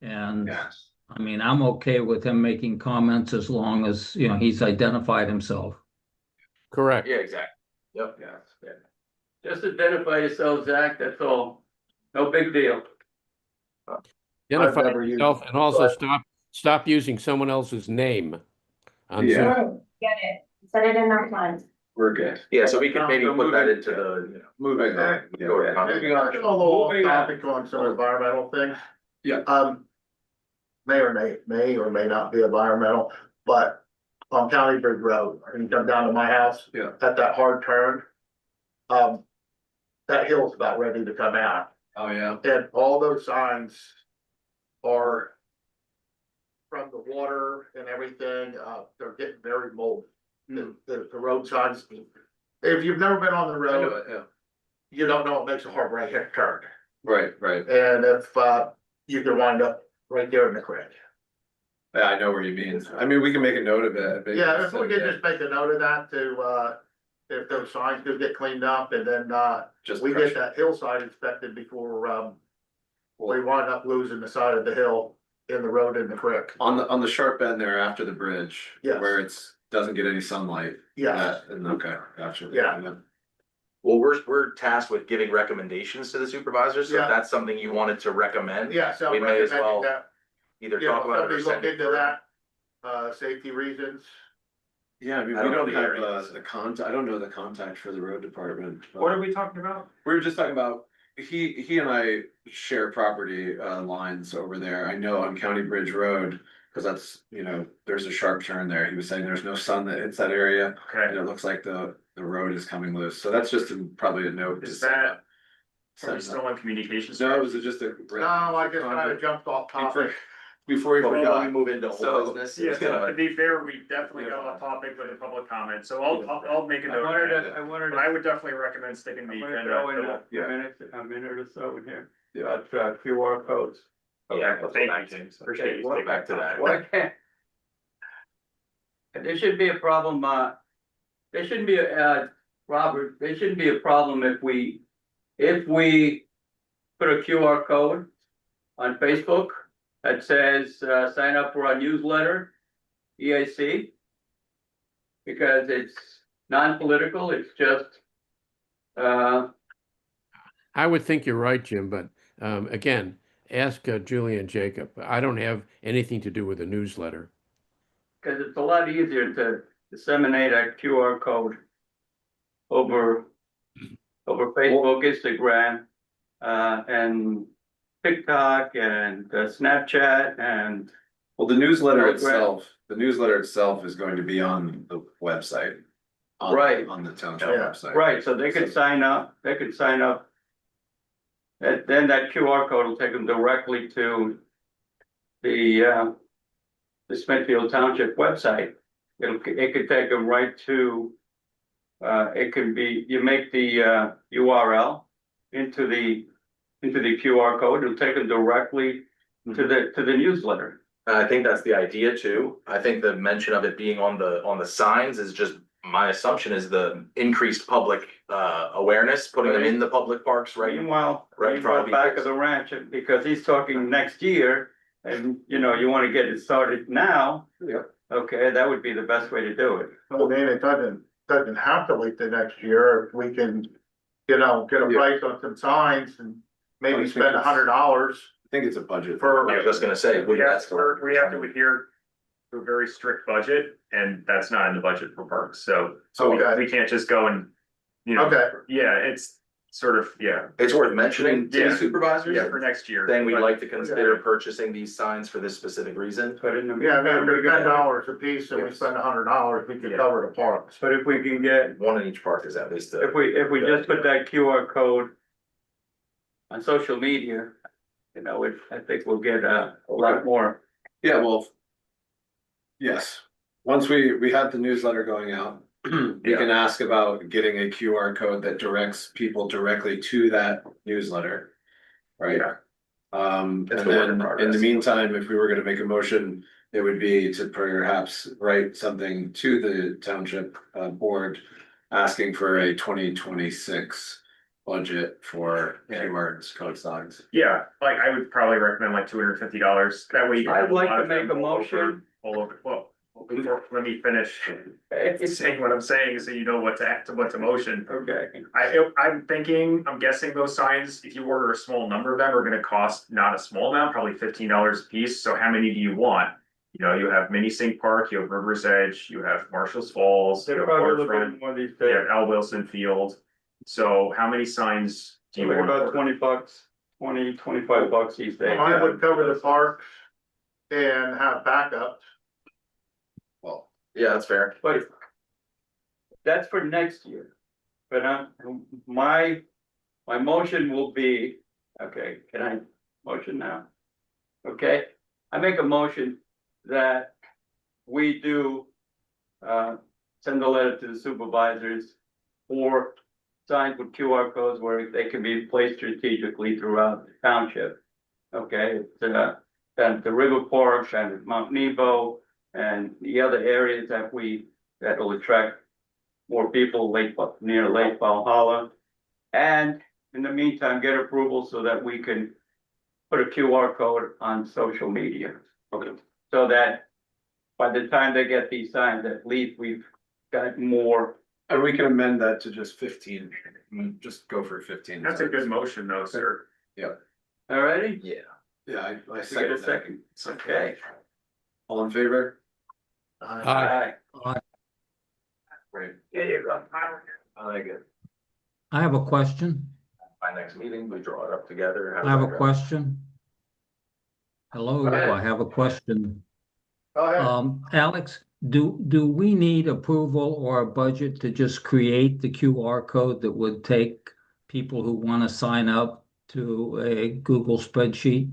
And Yes. I mean, I'm okay with him making comments as long as, he's identified himself. Correct. Yeah, exactly. Yep. Yeah. Just identify yourself, Zach, that's all. No big deal. Identify never used yourself it, and also but- stop using someone else's name on Yeah. Zoom. Get it, set it in our plans. We're good. Yeah, so we could maybe So put that moving- into the, Moving on. code of conduct. Moving on, just a little off Moving on. topic on some environmental things. Yeah. May or may not be environmental, but on County Bridge Road, and you come down to my house. Yeah. At that hard turn. That hill's about ready to come out, Oh, yeah. and all those signs are. From the water and everything, they're getting very moldy. The road signs, if you've never been on the I know road, it, yeah. you don't know it makes a hard right hand turn. Right. And if, you can wind up right there in the creek. Yeah, I know where you mean. I mean, we can make a note of it. Yeah, if we could just make a note of that to, if those signs do get cleaned up and then, Just we crush get it. that hillside inspected before, we wind up losing the side of the hill in the road in the creek. On the sharp bend there after the bridge. Yes. Where doesn't get any sunlight. Yeah, Okay, gotcha. Yeah. Well, we're tasked with giving recommendations to the supervisors, so if Yeah. that's something you wanted to recommend. yeah, so We I'm may as recommending well that, Either you know, talk about it or somebody look send it. into that, safety reasons. Yeah, I mean, I we don't don't know the have areas. the contact, I don't know the contact for the road department. but- what are we talking about? We were just talking about, he and I share property lines over there. I know on County Bridge Road, because that's, there's a sharp turn there. He was saying there's no sun that hits that area. And Okay, it looks like the road is coming loose. So that's just probably a note. to Is send that- up. are Send we up. still on communications? No, it was just a. No, I just kinda jumped off topic. Before you Before we forgot. move into So- whole business. Yeah, it's so gonna- to be fair, we definitely got off topic with the public comment, so I'll make a note of that. But I would definitely recommend sticking to the agenda. Yeah. a minute or so in here. Yeah. That's, QR codes. Yeah, let's go thank back you, to- James. Appreciate you. Well, sticking back to with that. Why can't? There shouldn't be a problem, there shouldn't be Robert, there shouldn't be a problem if we put a QR code on Facebook that says, sign up for our newsletter, EAC. Because it's non-political, it's just, I would think you're right, Jim, but again, ask Julie and Jacob. I don't have anything to do with the newsletter. Cause it's a lot easier to disseminate a QR code over Facebook, Instagram, and TikTok and Snapchat and. Well, the newsletter Telegram. itself is going to be on the website. Right. On the township Yeah. website. Right, so they could sign up, And then that QR code will take them directly to the Smithfield Township website. It could take them right to, it could be, you make the URL into the QR code, it'll take them directly to the newsletter. And I think that's the idea too. I think the mention of it being on the signs is just, my assumption is the increased public awareness, putting them in the public parks, right? Meanwhile, Right in front of back people. of the ranch, because he's talking next year, and you know, you wanna get it started now. Yeah. Okay, that would be the best way to do it. Well, then it doesn't have to wait the next year, if we can, get a Yeah. price on some signs and I maybe think spend it's- $100 I think it's a budget. for. I was just gonna say, We have that's to adhere to a very strict budget, and that's not in the budget for parks, so Okay. we can't just go and, you know, Okay, yeah, it's sort of, yeah, It's worth mentioning to Yeah. the supervisors. yeah, for next year. Saying we'd But- like to consider purchasing these signs for this specific reason. But in the. yeah, I mean, if they're $10 a piece and we Yes. spend $100, we could Yeah. cover the parks. But if we can get, One in each park is at least. if we just put that QR code on social media, you know, I think we'll get a lot more. Yeah, well. Yes, once we have the newsletter going out, we can ask about getting a QR code that directs people directly to that newsletter. Right? Yeah. And It's a work in then in the progress. meantime, if we were gonna make a motion, it would be to perhaps write something to the township board. Asking for a 2026 budget for QR code signs. Yeah, like I would probably recommend like $250, that way. you can I'd have like lot to of make them a motion. All over, well, let me finish saying what I'm saying, so you know what to motion. Okay, I'm guessing those signs, if you order a small number of them, are gonna cost not a small amount, probably $15 a piece, so how many do you want? You know, you have Mini Sink Park, you have River's Edge, you have Marshall's Falls, you they're have probably Waterfront, looking one of these you days, have Al Wilson Field. So how many signs do you like want? about $20, 25 bucks these days. I would cover the parks and have backups. Well, Yeah, that's fair. But that's for next year. But my motion will be, okay, can I motion now? Okay, I make a motion that we do send a letter to the supervisors for signs with QR codes where they can be placed strategically throughout the township. Okay, it's and the river parks and Mount Nebo and the other areas that will attract more people near Lake Valhalla. And in the meantime, get approval so that we can put a QR code on social media. Okay. So that by the time they get these signs, at least we've got more. and we can amend that to just 15, just go for 15. That's a good motion though, sir. Alrighty? Yeah. Yeah, I We get a second that. second. Okay. All in favor? Aye. Great. There you go. I like it. I have a question. By next meeting, we draw it up together. How I have does a that go? question. Hello, Go ahead. I have a question. Go ahead. Alex, do we need approval or a budget to just create the QR code that would take people who want to sign up to a Google spreadsheet?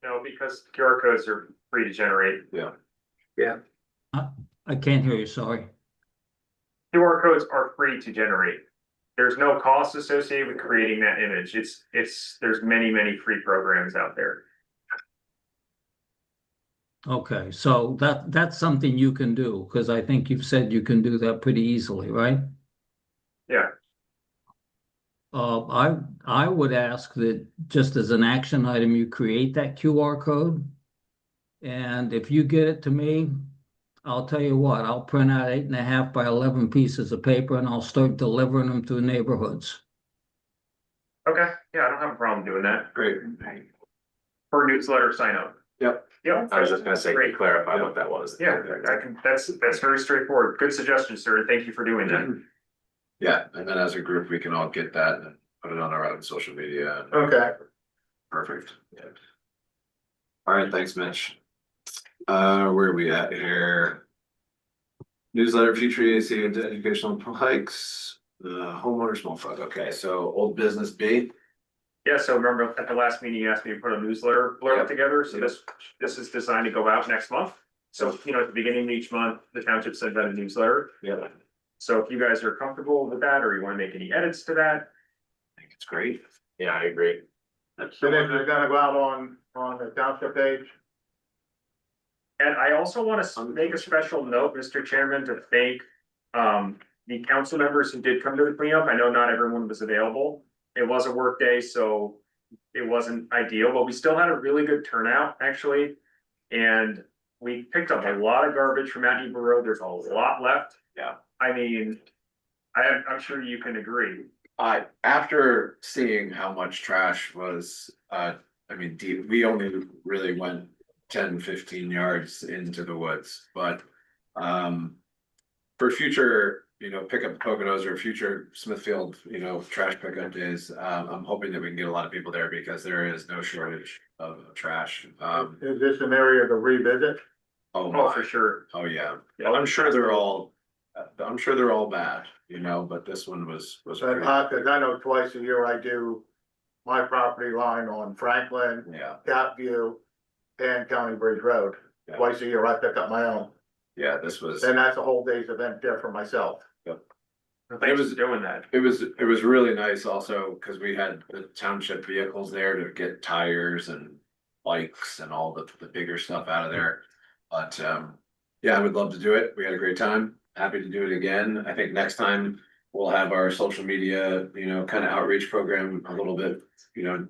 No, because QR codes are free to generate. I can't hear you, sorry. QR codes are free to generate. There's no cost associated with creating that image. There's many free programs out there. Okay, so that's something you can do, because I think you've said you can do that pretty easily, right? Yeah. I would ask that just as an action item, you create that QR code. And if you get it to me, I'll tell you what, I'll print out 8.5 by 11 pieces of paper and I'll start delivering them to neighborhoods. have a problem doing that. Great. For newsletter sign up. Yep. Yep. I was just gonna say, Great. clarify what that was. Yeah, I can, that's very straightforward. Good suggestion, sir. Thank you for doing that. Yeah, and then as a group, we can all get that and put it on our own social media. Okay. Perfect. Yeah. All right, thanks, Mitch. Where are we at here? Newsletter, future EAC into educational hikes, homeowner small fund. Okay, so old business B. Yeah, so remember at the last meeting, you asked me to put a newsletter blurb Yep. together, so this is designed to go out next month. So, you know, at the beginning of each month, the township sends out a newsletter. Yeah. So if you guys are comfortable with that, or you wanna make any edits to that, I think it's great. Yeah, I agree. That's So the then one it's gonna go out on the township page. and I also wanna make a special note, Mr. Chairman, to thank. The council members who did come to the cleanup, I know not everyone was available, it was a work day, so. It wasn't ideal, but we still had a really good turnout, actually. And we picked up a lot of garbage from Mount Nebo Road, there's a lot left. Yeah. I mean, I'm sure you can agree. After seeing how much trash was, I mean, deep, we only really went 10-15 yards into the woods, but, for future, you know, pickup Poconos or future Smithfield, you know, trash pickup days, I'm hoping that we can get a lot of people there because there is no shortage of trash. Is this an area to revisit? Oh Oh, my, for sure. oh yeah, Yeah. I'm sure they're all bad, you know, but this one was But great. cause I know twice a year I do my property line on Franklin, Yeah, Gap View, and County Bridge Road. Yeah. Twice a year I pick up my own, yeah, this was. and that's a whole day's event there for myself. Thanks for doing that. It was really nice also, cause we had the township vehicles there to get tires and bikes and all the bigger stuff out of there. But, yeah, I would love to do it. We had a great time. Happy to do it again. I think next time we'll have our social media, you know, kind of outreach program a little bit, you know,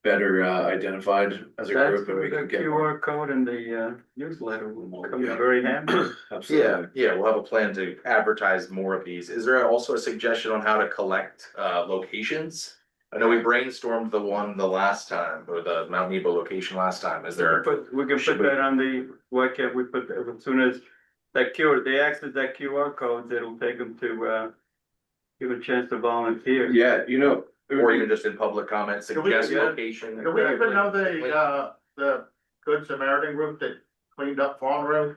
better, identified as a That's group and where we the can get. QR code and the newsletter will come Yeah. very handy. Yeah, Absolutely. yeah, we'll have a plan to advertise more of these. Is there also a suggestion on how to collect locations? I know we brainstormed the last time, or the Mount Nebo location last time. Is there? We can should put we- that on the, why can't we put, that as soon as they access that QR code, it'll take them to, give a chance to volunteer. Yeah, you know. it would Or be- even just in public comments, Do we- suggest yeah. location. Do we even know Exactly. the Good Samaritan group that cleaned up Fawn Road?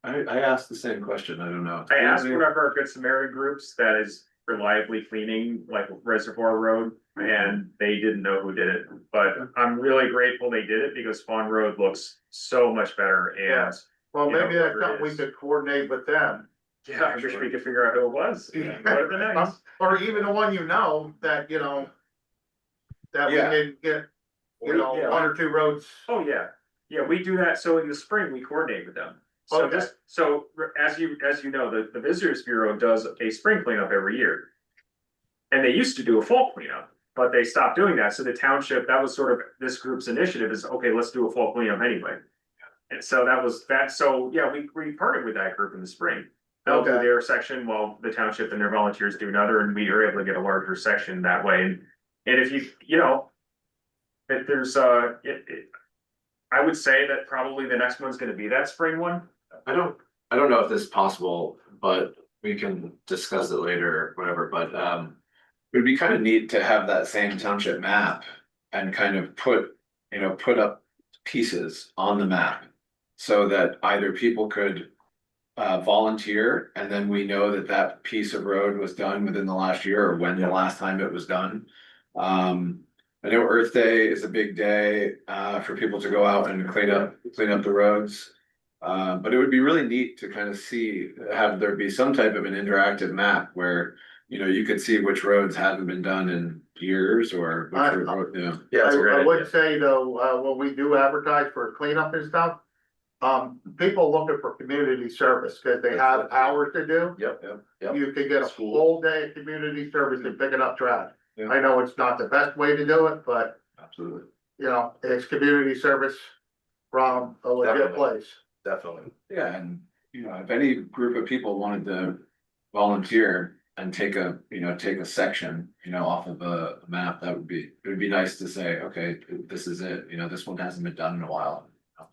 I asked the same question. I don't know. I asked one of our Good Samaritan groups that is reliably cleaning like Reservoir Road, and they didn't know who did it. But I'm really grateful they did it because Fawn Road looks so much better and. Well, You know, maybe that's whoever it something we is. could coordinate with them. Yeah, I wish we could figure out who it was. Would've been nice. Or even the one you know, that, you know, that we Yeah. can get, you know, Yeah. one or two roads. Oh, yeah, yeah, we do that, so in the spring, we coordinate with them. So Okay. as you know, the Visitors Bureau does a spring cleanup every year. And they used to do a fall cleanup, but they stopped doing that, so the township, that was sort of this group's initiative is, okay, let's do a fall cleanup anyway. And so that was that, so, yeah, we partnered with that group in the spring. They'll do Okay. their section while the township and their volunteers do another, and we are able to get a larger section that way, and if you know. If there's I would say that probably the next one's gonna be that spring one. I don't know if this is possible, but we can discuss it later, or whatever, but, it'd be kind of neat to have that same township map and kind of put up pieces on the map. So that either people could, volunteer, and then we know that that piece of road was done within the last year, or when the last time it was done. I know Earth Day is a big day, for people to go out and clean up the roads. But it would be really neat to kind of have there be some type of an interactive map where, you know, you could see which roads haven't been done in years or. I- Yeah, Yeah, that's a great I would idea. say though, when we do advertise for cleanup and stuff, people looking for community service, cause they have hours to do. Yep, yep. You could get a School. whole day of community service and picking up trash. Yeah. I know it's not the best way to do it, but absolutely. you know, it's community service from a legit Definitely. place. Definitely. Yeah, and, you know, if any group of people wanted to volunteer, and take a section, off of a map, it would be nice to say, okay, this is it, this one hasn't been done in a while. I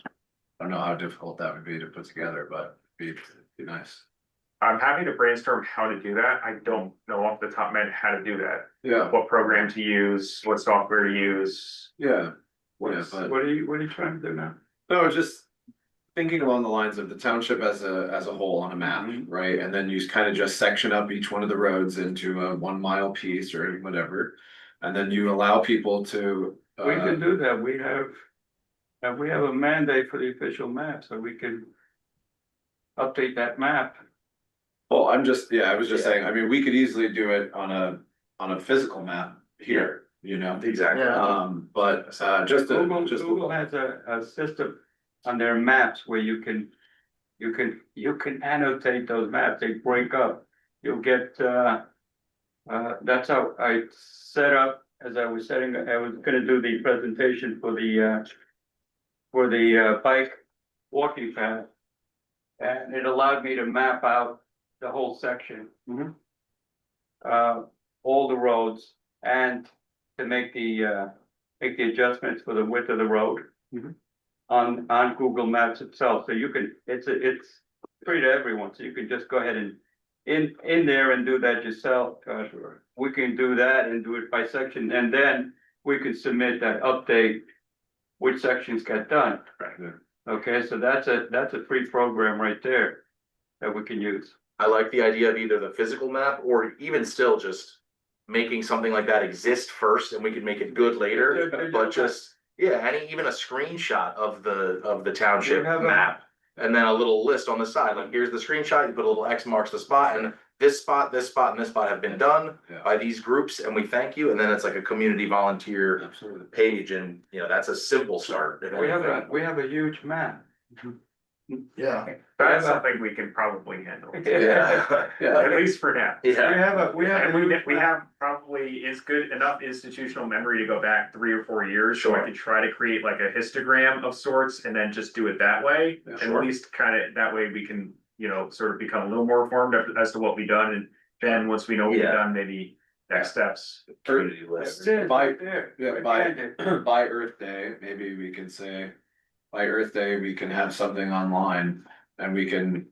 don't know how difficult that would be to put together, but it'd be nice. I'm happy to brainstorm how to do that. I don't know off the top of my head how to do that. Yeah, What program to use, what software to use. yeah. What's, but- what are you trying to do now? No, just thinking along the lines of the township as a whole on a map, Mm-hmm. right? And then you kind of just section up each one of the roads into a 1 mile piece or whatever. And then you allow people to. We can do that, we have a mandate for the official map, so we can update that map. Well, I was just Yeah. saying, I mean, we could easily do it on a physical map here, Exactly. Yeah. but Google has a system on their maps where you can annotate those maps, they break up. You'll get, that's how I set up, as I was gonna do the presentation for the bike walking path. And it allowed me to map out the whole section. All the roads and to make the adjustments for the width of the road. On Google Maps itself, so you can, it's free to everyone, so you can just go ahead and in there and do that yourself. We can do that and do it by section, and then we can submit that update, which sections got done. Okay, so that's a free program right there that we can use. I like the idea of either the physical map or even still just making something like that exist first and we can make it good later, but just, yeah, even a screenshot of the township We have a- map. And then a little list on the side, like here's the screenshot, you put a little X marks the spot and this spot, this spot, and this spot have been done Yeah. by these groups and we thank you. And then it's like a community volunteer Absolutely. page and, that's a simple start. We have a huge map. Yeah. That's something we can probably handle. Yeah. At least for now. Yeah. And we have probably is good enough institutional memory to go back 3 or 4 years. So I Sure. could try to create like a histogram of sorts and then just do it that way. Yeah, And sure. at least kind of that way we can, sort of become a little more informed as to what we've done. And then once we know what we've Yeah. done, maybe next steps. Community list. By- there. Yeah, Right by there. by Earth Day, maybe we can say, by Earth Day, we can have something online and we can,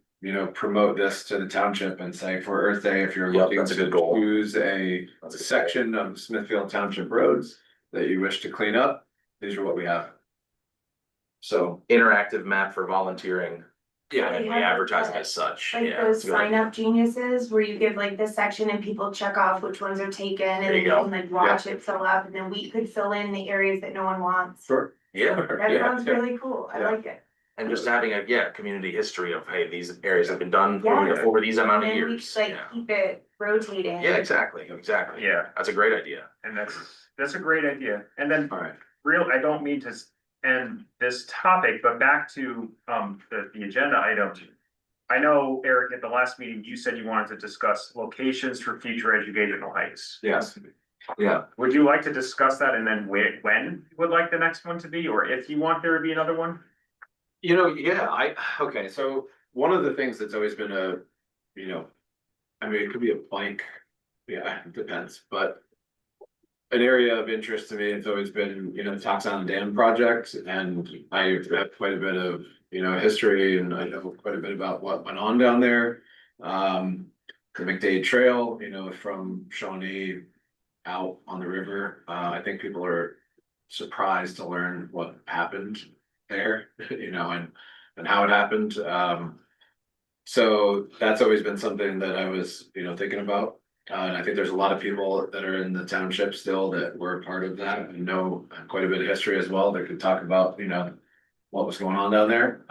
promote this to the township and say for Earth Day, if you're Yep, looking that's a to good goal. choose a That's a good section of Smithfield Township roads that you wish to clean up, these are what we have. So, Interactive map for volunteering. yeah, And we advertise it as such. Like Yeah, those it's a good sign idea. up geniuses where you give like this section and people check off which ones are taken and There then you you go. can like watch it fill up and then we could fill in the areas that no one wants. sure. Yeah, That yeah. sounds really cool. I Yeah. like it. And just having a community history of, hey, these areas have been done Yeah. over these And amount of then we years. like Yeah, keep it rotating. yeah, exactly. Yeah. That's a great idea. And that's a great idea. And then All right. I don't mean to end this topic, but back to the agenda item. I know, Eric, at the last meeting, you said you wanted to discuss locations for future educational hikes. Yes. Yeah. Would you like to discuss that and then when you would like the next one to be, or if you want there to be another one? Yeah, okay, so one of the things that's always been I mean, it could be a blank, yeah, it depends, but an area of interest to me has always been, the Toxon Dam project, and I have quite a bit of, history, and I know quite a bit about what went on down there. The McDade Trail, from Shawnee out on the river, I think people are surprised to learn what happened there, and how it happened. So that's always been something that I was, thinking about. And I think there's a lot of people that are in the township still that were part of that and know quite a bit of history as well that could talk about, what was going on down there.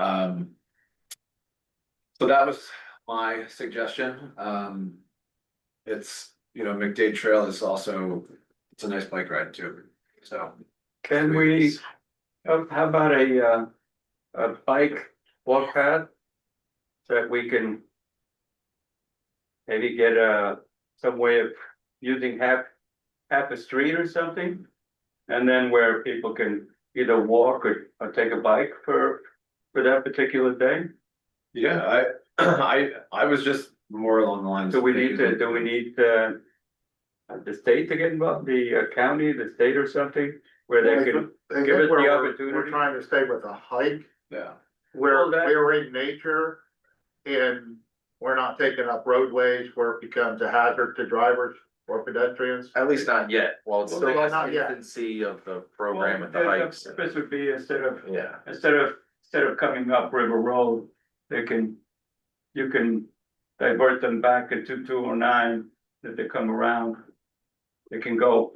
So that was my suggestion. It's, McDade Trail is also, it's a nice bike ride too, so. Can we, how about a bike walk path? So that we can maybe get some way of using half a street or something? And then where people can either walk or take a bike for that particular day? Yeah, I was just more along the lines. Do we need the state to get involved, the county, the state or something, where they could I give think us the we're opportunity? trying to stay with a hike Yeah, where Well, that- we're in nature and we're not taking up roadways where it becomes a hazard to drivers or pedestrians. At least not yet, while it's Well, still in not the yet. infancy of the program with the Well, hikes. purpose would be instead Yeah, of coming up River Road, you can divert them back into 209, that they come around. They can go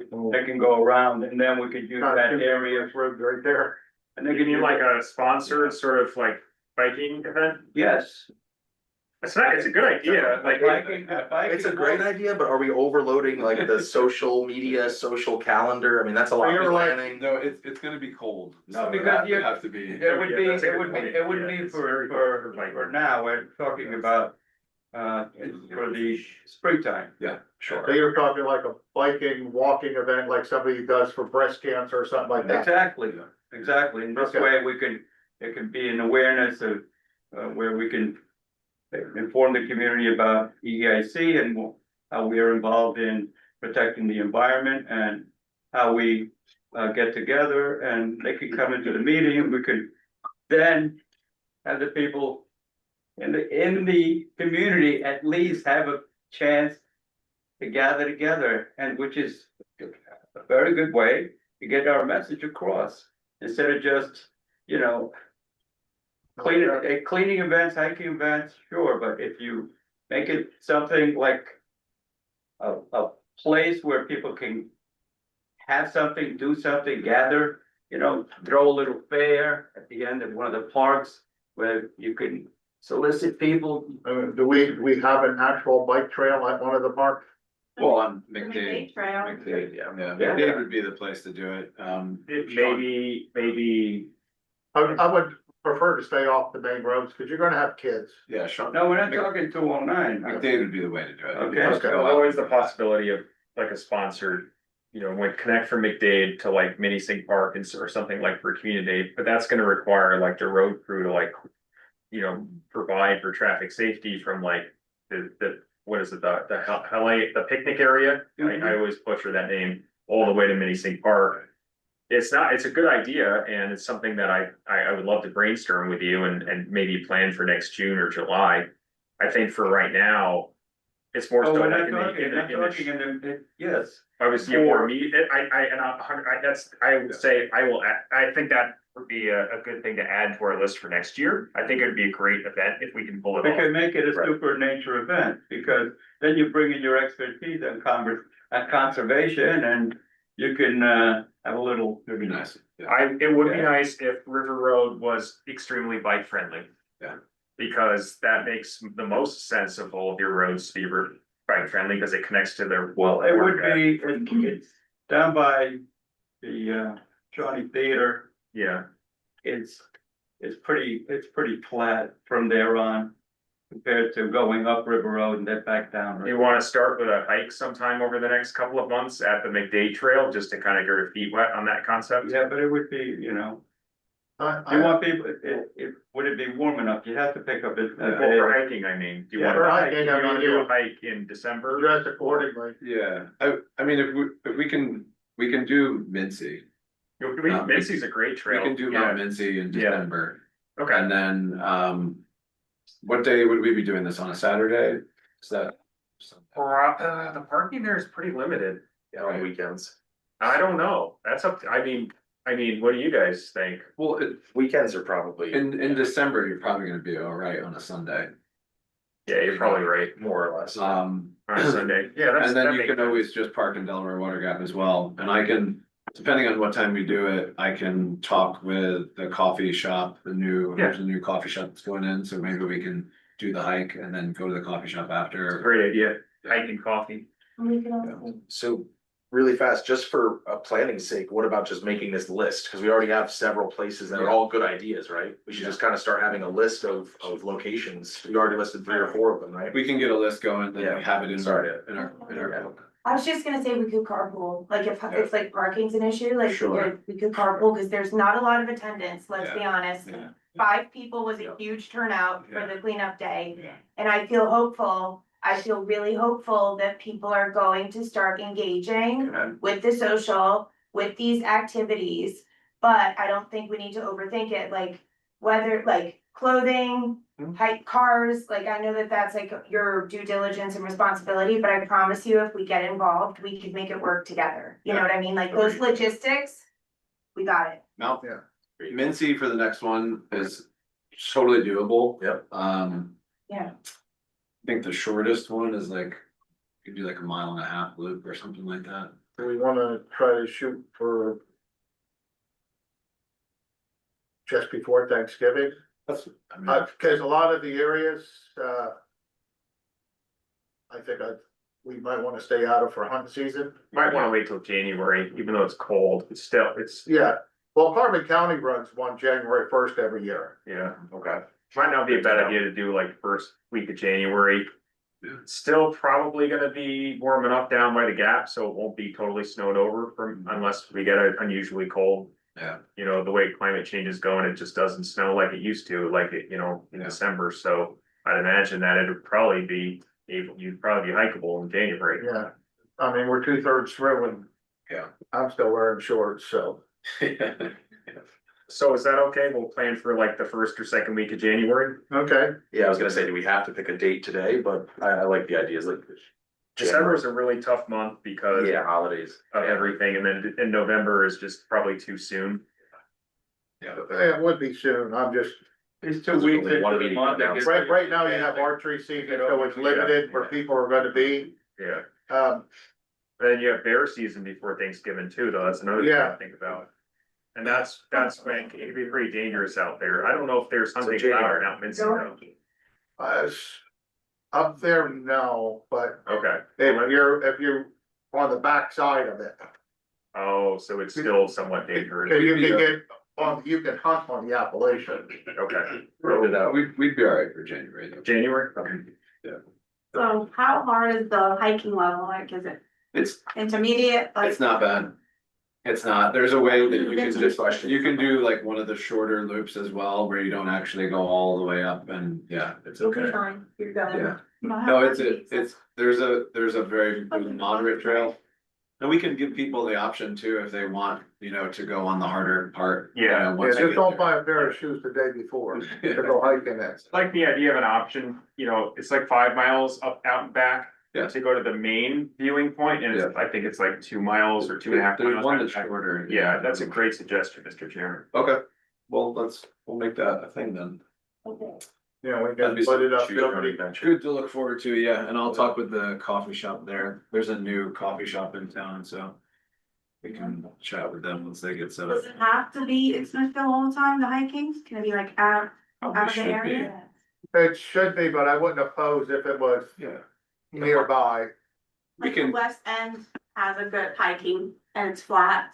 around, and then we could use that area, Road right there. and they You can mean use like a sponsored sort of like biking event? Yes. It's a good idea, like. it's a great idea, but are we overloading like the social media, social calendar? I mean, that's a lot You're of like- planning. no, it's gonna be cold. No, so because it you- have to be. It would be, Yeah, that's a it good would be, point. it would Yeah, be it's for, very like- for now, we're talking about, for the springtime. Yeah, So sure. you're talking like a biking, walking event like somebody does for breast cancer or something like that. Exactly, exactly, and this Okay. way it can be an awareness of, where we can inform the community about EIC and how we are involved in protecting the environment and how we, get together, and they could come into the meeting, we could then have the people in the community at least have a chance to gather together, and which is a very good way to get our message across, instead of just, cleaning events, hiking events, sure, but if you make it something like a place where people can have something, do something, gather, throw a little fair at the end of one of the parks where you can solicit people. Do we have an actual bike trail at one of the parks? Well, on The McDade. McDade Trail. McDade, yeah, Yeah. McDade would be the place to do it. Maybe, I would prefer to stay off the main roads, cause you're gonna have kids. Yeah, Sean. No, we're not talking 209. McDade would be the way to do it. Okay. Just Okay. go There's out always the and do that. possibility of like a sponsored, when connect from McDade to like Mini Sink Park or something like for community day, but that's gonna require like the road crew to like, provide for traffic safety from like what is it, the picnic area? I always butcher that name, all the way to Mini Sink Park. It's a good idea, and it's something that I would love to brainstorm with you and maybe plan for next June or July. I think for right now, it's more Oh, so we're like not talking in the, yes. obviously more me, I would say, I think that would be a good thing to add to our list for next year. I think it would be a great event if we can pull it We off. can make it a Right. super nature event, because then you bring in your expertise on conservation, and you can, have a little. It'd be nice. Yeah. It would be Yeah. nice if River Road was extremely bike friendly. Yeah. Because that makes the most sense of all of your roads to be bike friendly, because it connects to their. Well, it would be, it's down by the, Johnny Theater, Yeah, it's pretty flat from there on, compared to going up River Road and then back down. you wanna start with a hike sometime over the next couple of months at the McDade Trail, just to kind of get your feet wet on that concept? Yeah, but it would be, you I, want people, would it be warm enough? You'd have to pick up a Well, for hiking, I mean, do you Yeah, want for to, hiking, do I you wanna mean, do a you hike in December? dress accordingly. Yeah, I mean, if we can do Mincy. Mincy's a great We trail. can do Yeah. Mount Mincy in Yeah. December. Okay, And then, what day would we be doing this, on a Saturday? Is that? the parking there is pretty limited. Yeah, on weekends. I don't know, that's up to, I mean, what do you guys think? Well, Weekends are probably. in December, you're probably gonna be all right on a Sunday. Yeah, you're probably right, More or less. on a Sunday, yeah, that's. And then that you makes can sense. always just park in Delaware Water Gap as well, and I can, depending on what time we do it, I can talk with the coffee shop, there's a new coffee shop that's going in, so maybe we can do the hike and then go to the coffee shop after. Great idea, hiking coffee. We can also- So really fast, just for planning's sake, what about just making this list? Cause we already have several places that are all good ideas, right? We should just kind of start having a list of locations. We already listed 3 or 4 of them, right? We can get a list going, then Yeah. we have it in Sorry. our book. I was just gonna say we could carpool, like if like parking's an issue, like Sure. we could carpool, cause there's not a lot of attendance, let's be honest. Yeah. 5 people was a huge turnout for the cleanup day. And I feel hopeful, I feel really hopeful that people are going to start engaging with the social, with these activities. But I don't think we need to overthink it, like whether, like clothing, height, cars, like I know that that's like your due diligence and responsibility, but I promise you, if we get involved, we can make it work together. You know what I mean? Like those logistics, we got it. Mount, Mincy for the next one is totally doable. Yep. Yeah. I think the shortest one is like, you could do like a 1.5 mile loop or something like that. Do we wanna try to shoot for just before Thanksgiving? That's, I mean, Cause a lot of the areas, I think we might wanna stay out of for hunting season. Might wanna wait till January, even though it's cold, it's, Yeah, well, Carbon County runs one January 1st every year. yeah. Okay. Might not be a bad idea to do like first week of January. Still probably gonna be warm enough down by the gap, so it won't be totally snowed over from, unless we get unusually cold. yeah, You know, the way climate change is going, it just doesn't snow like it used to, like it, in Yeah. December, so I'd imagine that it'd probably be you'd probably be hikeable in January. Yeah, I mean, we're 2/3 through and yeah. I'm still wearing shorts, so. So is that okay? We'll plan for like the first or second week of January. Okay, Yeah, I was gonna say, do we have to pick a date today, but I like the ideas like. December is a really tough month because Yeah, holidays. of everything, and then in November is just probably too soon. it would be soon, I'm just, It's 2 weeks into One the meeting month. down. it gets right now you pretty have bad. archery season, so it's limited where people are gonna be. Yeah. Um, Then you have bear season before Thanksgiving too, though. That's another thing Yeah. to think about. And that's when it can be pretty dangerous out there. I don't know if there's something January. allowed out in Mincy though. up there, no, but Okay. if you're on the back side of it. Oh, so it's still somewhat dangerous. You can get, you can hunt on the Appalachian. Okay. We'd be all right for January though. January? Okay. So how hard is the hiking level? Like, is it It's, intermediate? Like, it's not bad. It's not, there's a way that you can just, you can do like one of the shorter loops as well, where you don't actually go all the way up and, yeah, it's you'll be okay. fine. You're good. Yeah, You don't have no, to it's, there's a very good moderate trail. And we can give people the option too, if they want, to go on the harder part. Yeah. Once they Just get don't there. buy a pair of shoes the day before to go hiking it. Like the idea of an option, it's like 5 miles up, out and back. Yeah. To go to the main viewing point, and Yeah. I think it's like 2 miles or 2.5 There's miles. one that's shorter. Yeah, that's a great suggestion, Mr. Chairman. Okay, well, we'll make that a thing then. Yeah, we That'd can be put it up. Choose your own adventure. Good to look forward to, yeah, and I'll talk with the coffee shop there. There's a new coffee shop in town, so. We can chat with them once they get set up. Does it have to be in Smithfield all the time, the hiking? Can it be like out of the Should be. area? It should be, but I wouldn't oppose if it was Yeah. nearby. We Like the can, West End has a good hiking and it's flat.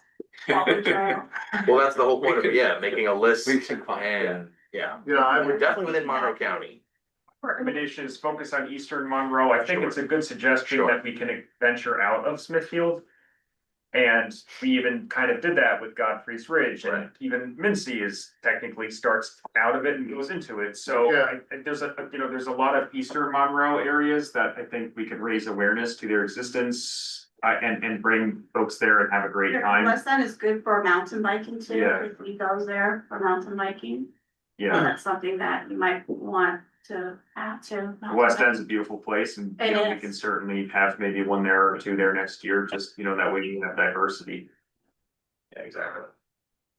Walking trail. Well, that's the whole point of We it, could- yeah, making a list we can find, and, yeah, You know, I we're would, definitely within Monroe County. Recommendation is focus on Eastern Monroe. I think it's a good suggestion Sure. that we can venture out of Smithfield. And we even kind of did that with Godfrey's Ridge, and Right. even Mincy is technically starts out of it and goes into it. So Yeah. there's a lot of Eastern Monroe areas that I think we could raise awareness to their existence. And bring folks there and have a great time. West End is good for mountain biking too, Yeah. if he goes there for mountain biking. Yeah, That's something that you might want to add to. the West End's a beautiful place, and It we is. can certainly have maybe one there or two there next year, just, that way you have diversity. Yeah, exactly.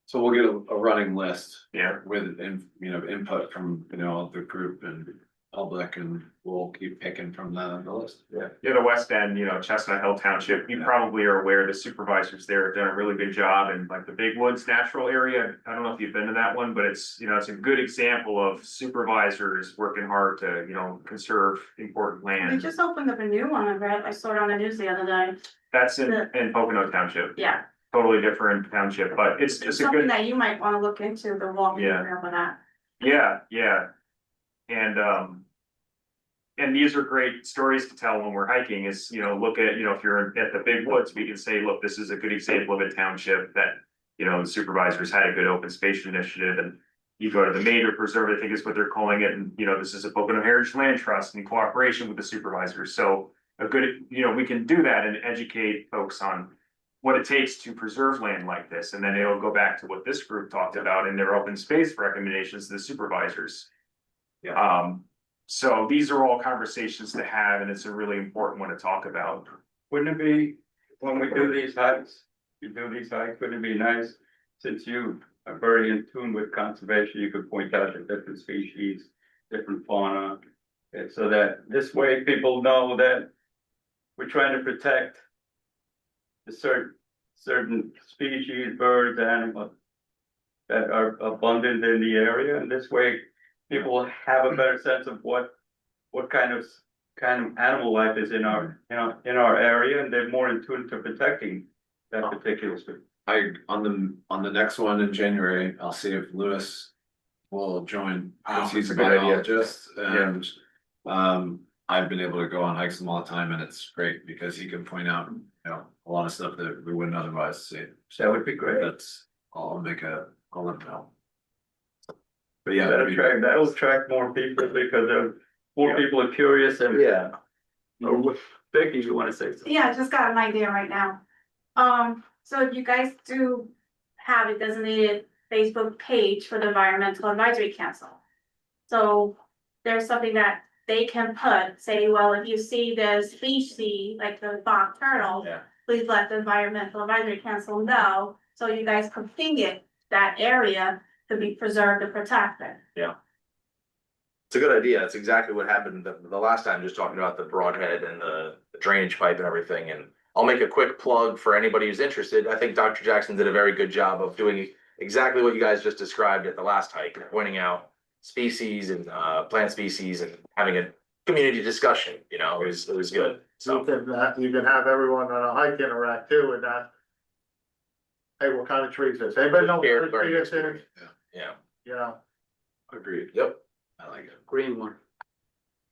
so we'll get a running list Yeah, with, input from, the group and public, and we'll keep picking from the list. yeah, the West End, Chestnut Hill Township, you probably are aware the supervisors there have done a really good job in like the Big Woods natural area. I don't know if you've been to that one, but it's, it's a good example of supervisors working hard to, conserve important They land. just opened up a new one, I read, I saw it on the news the other day. That's in Pocono Township, Yeah, totally different township, but it's it's just a something good, that you might wanna look into, the walking Yeah. trail for that. yeah. And these are great stories to tell when we're hiking is, look at, if you're at the Big Woods, we can say, look, this is a good example of a township that, the supervisors had a good open space initiative and, You go to the Mater Preserve, I think is what they're calling it, and, this is a Pocono Heritage Land Trust in cooperation with the supervisors, so a good, we can do that and educate folks on what it takes to preserve land like this, and then it'll go back to what this group talked about in their open space recommendations to the supervisors. So these are all conversations to have, and it's a really important one to talk about. Wouldn't it be, when we do these hikes, wouldn't it be nice, since you are very in tune with conservation, you could point out the different species, different fauna. And so that this way people know that we're trying to protect the certain species, birds, animals that are abundant in the area, and this way people will have a better sense of what kind of animal life is in our area, and they're more in tune to protecting that particular species. On the next one in January, I'll see if Lewis will join, because he's a that's a good idea. biologist, and I've been able to go on hikes with him all the time, and it's great because he can point out, a lot of stuff that we wouldn't otherwise see. That would be great. I'll let him know. But yeah, that'd be That'll attract more people because more people are curious and. Yeah. Becky, you wanna say something? Yeah, I just got an idea right now. So if you guys do have a designated Facebook page for the Environmental Advisory Council. So there's something that they can put, say, well, if you see this species, like the bob turtle, Yeah. please let the Environmental Advisory Council know, so you guys can ping it, that area to be preserved and protected. It's a good idea. It's exactly what happened the last time, just talking about the broadhead and the drainage pipe and everything. And I'll make a quick plug for anybody who's interested. I think Dr. Jackson did a very good job of doing exactly what you guys just described at the last hike, pointing out species and plant species and having a community discussion, it was good. So You can have everyone on a hike interact too, and that. Hey, what kind of trees is? Anybody know what Shared kind of tree learning this is? yeah, agreed. yep. I like it. Green one.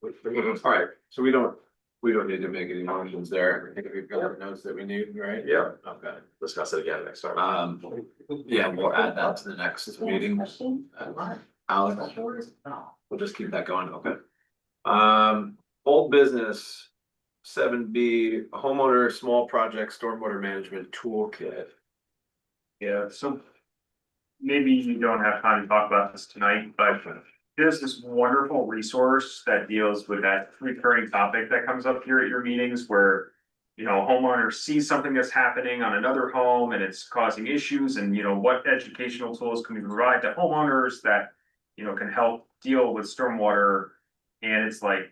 All right, so we don't need to make any motions there. I think we've got the notes that we need, right? Yeah. Okay. Discuss it again next time. Yeah, we'll add that to the next meeting. Alex, we'll just keep that going, okay. Old business, 7B, homeowner small project stormwater management toolkit. Yeah, so maybe you don't have time to talk about this tonight, but there's this wonderful resource that deals with that recurring topic that comes up here at your meetings where, homeowners see something that's happening on another home and it's causing issues, and, what educational tools can we provide to homeowners that, can help deal with stormwater. And it's like,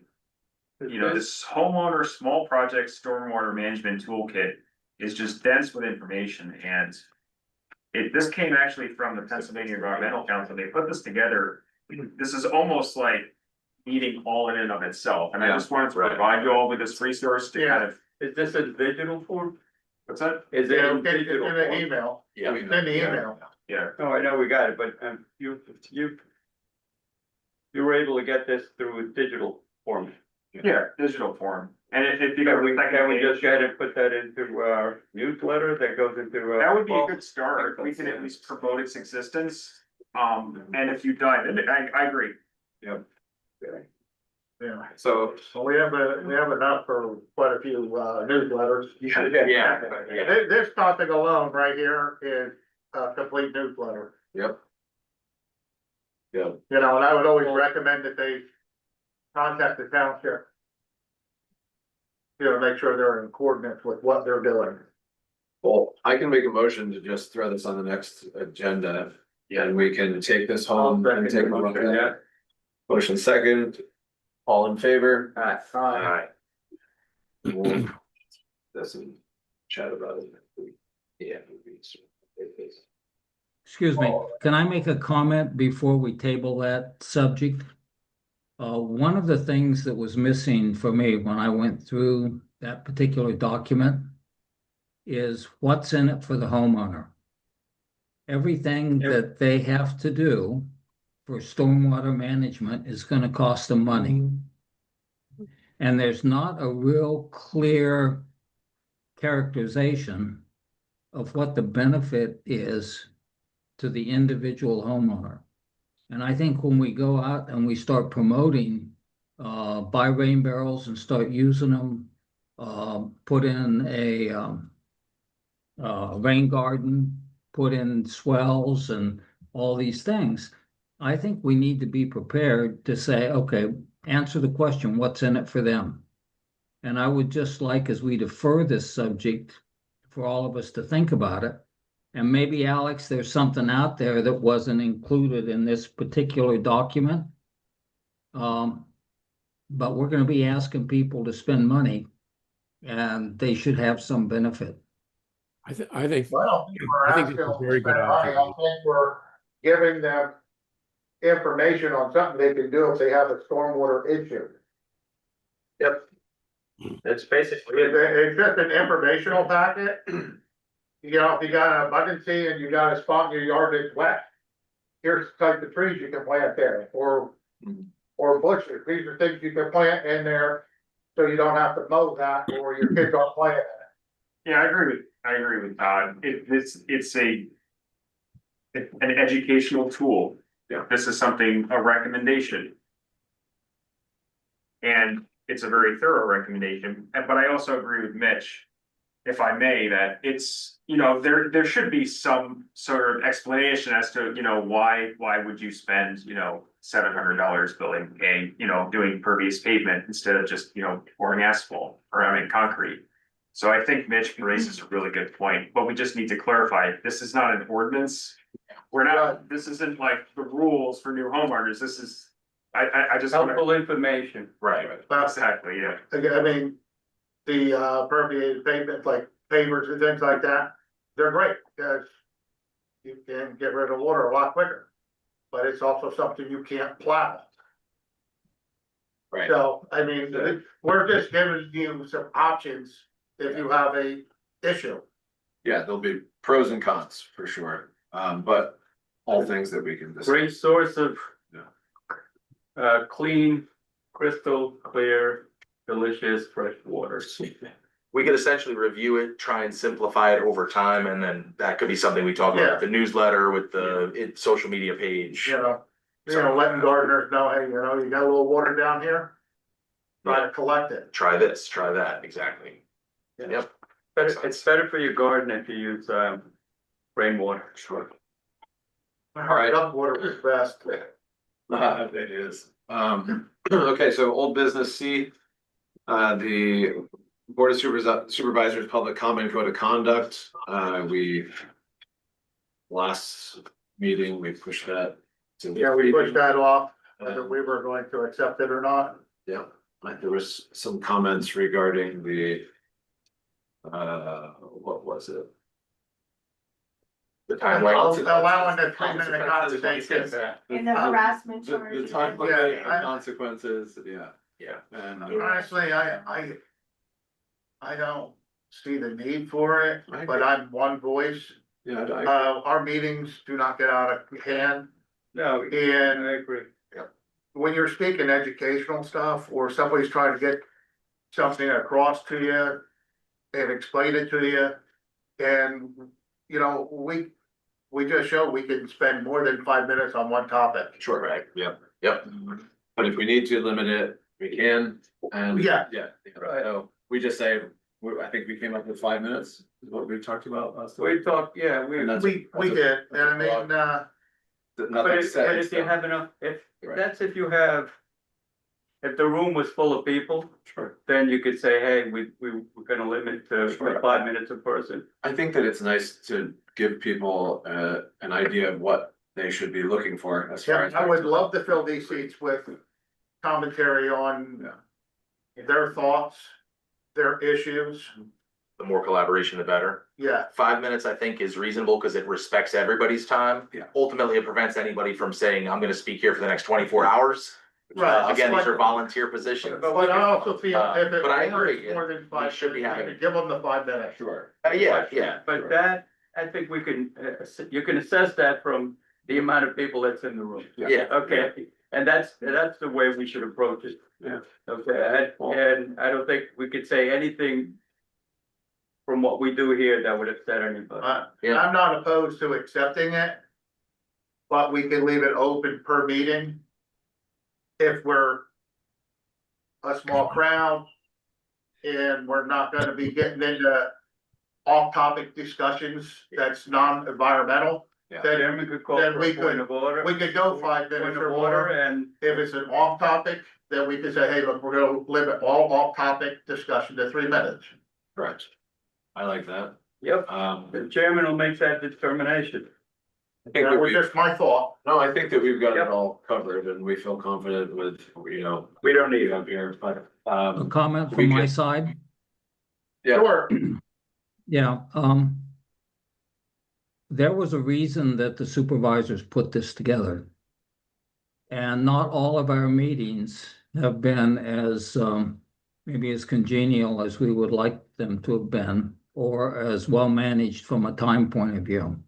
this homeowner small project stormwater management toolkit is just dense with information, and this came actually from the Pennsylvania Environmental Council. They put this together. This is almost like meeting all in and of itself, and I just wanted to provide you all with this resource to kind of. Is this a digital form? What's that? Is it Yeah, in it's in digital the form? email. Yeah. It's in the email. Yeah, Oh, I know we got it, but you were able to get this through a digital form. yeah, digital form. And if you Can we go. just go ahead and put that into our newsletter that goes into? That would be a good start. We can at least promote its existence. And if you dive into, I agree. Yeah. So, Well, we have enough for quite a few newsletters. Yeah. This topic alone right here is a complete newsletter. yep. Yep. And I would always recommend that they contact the township. Make sure they're in coordinates with what they're doing. Well, I can make a motion to just throw this on the next agenda. And we can take this home and take a look at it. Motion second, all in favor? Alright. We'll Doesn't chat about it. Yeah. Excuse me, can I make a comment before we table that subject? One of the things that was missing for me when I went through that particular document is what's in it for the homeowner. Everything that they have to do for stormwater management is gonna cost them money. And there's not a real clear characterization of what the benefit is to the individual homeowner. And I think when we go out and we start promoting, buy rain barrels and start using them, put in a, rain garden, put in swells and all these things. I think we need to be prepared to say, okay, answer the question, what's in it for them? And I would just like, as we defer this subject, for all of us to think about it. And maybe, Alex, there's something out there that wasn't included in this particular document. But we're gonna be asking people to spend money, and they should have some benefit. I think, Well, we're I think asking it's a them to very spend good money, I idea. think we're giving them information on something they can do if they have a stormwater issue. Yep. That's basically it. It's just an informational packet. You know, if you got an abundancy and you got a spot in your yard that's wet, here's the type of trees you can plant there, or bushes. These are things you can plant in there, so you don't have to mow that, or your kids aren't playing in it. Yeah, I agree with Todd. It's an educational tool. Yeah. This is something, a recommendation. And it's a very thorough recommendation, but I also agree with Mitch, if I may, that it's, there should be some sort of explanation as to, why would you spend, $700 building doing pervious pavement instead of just, pouring asphalt or having concrete. So I think Mitch raises a really good point, but we just need to clarify, this is not an ordinance. This isn't like the rules for new homeowners, this is, I just wanna. Helpful information. Right. Exactly, yeah. Again, I mean, the permeated pavement, like pavers and things like that, they're great, because you can get rid of water a lot quicker. But it's also something you can't plow. Right. So, I mean, we're just giving you some options if you have a issue. Yeah, there'll be pros and cons for sure, but all things that we can discuss. Great source of Yeah. clean, crystal clear, delicious fresh water. We could essentially review it, try and simplify it over time, and then that could be something we talk about Yeah. with the newsletter, with the social media page. Letting gardeners know, hey, you got a little water down here. Try to collect it. Try this, try that, exactly. Yep. But it's better for your garden if you use rainwater. Sure. right. Duck water is best. It is. Okay, so old business C. The Board of Supervisors Public Comment Code of Conduct, last meeting, we pushed that. Yeah, we pushed that off, whether we were going to accept it or not. Yeah, there was some comments regarding the, what was it? The time Allowing the 3-minute conversations. And the harassment The charge. time Yeah, limit and I- consequences, yeah, and. Honestly, I don't see the need for it, I but agree. I'm one voice. Yeah, Our meetings do not get out of hand, No, and I agree. when you're speaking educational stuff, or somebody's trying to get something across to you and explain it to you, and, we just show we can spend more than 5 minutes on one topic. Sure, right. Yep. Yep. But if we need to limit it, we can, and. Yeah. Right. So we just say, I think we came up with 5 minutes, is what we talked about last time. We talked, yeah, And that's- We did, and I mean, but Nothing set in if you stone. have enough, Right. that's if you have. If the room was full of people, Sure. then you could say, hey, we're gonna limit to Sure. 5 minutes a person. I think that it's nice to give people an idea of what they should be looking for as far yeah, as. I would love to fill these seats with commentary on their thoughts, their issues, The more collaboration, the better. yeah. 5 minutes, I think, is reasonable because it respects everybody's time. Yeah. Ultimately, it prevents anybody from saying, I'm gonna speak here for the next 24 hours. Right. Again, these are volunteer positions. But I also feel if it But I warrants agree, more than 5 should be minutes, having- we could give them the 5 minutes. Sure. Yeah. But that, I think we can, you can assess that from the amount of people that's in the room. Yeah. Okay, and that's the way we should approach it. Yeah. Okay, and I don't think we could say anything from what we do here that would upset anybody. Yeah. I'm not opposed to accepting it. but we can leave it open per meeting. If we're a small crowd and we're not gonna be getting into off-topic discussions that's non-environmental, then Chairman could call then for we a point could- of order. we could go 5 Point minutes of or order more. and If it's an off-topic, then we could say, hey, look, we're gonna limit all off-topic discussion to 3 minutes. Correct. I like that. yep, Um, the chairman will make that determination. I think That that was we, just my thought. no, I think that we've got Yep. it all covered and we feel confident with, you know. We don't need it. Up here, but, A comment we from my can- side? yeah, Sure, Yeah, there was a reason that the supervisors put this together. And not all of our meetings have been as, maybe as congenial as we would like them to have been, or as well managed from a time point of view.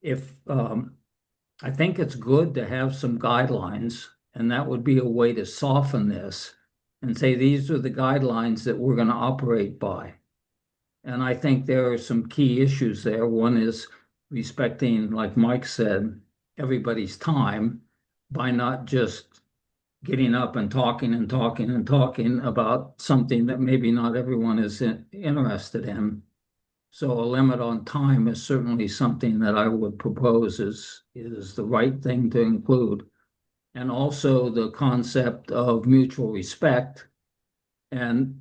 If, I think it's good to have some guidelines, and that would be a way to soften this and say, these are the guidelines that we're gonna operate by. And I think there are some key issues there. One is respecting, like Mike said, everybody's time by not just getting up and talking and talking and talking about something that maybe not everyone is interested in. So a limit on time is certainly something that I would propose is the right thing to include. And also the concept of mutual respect and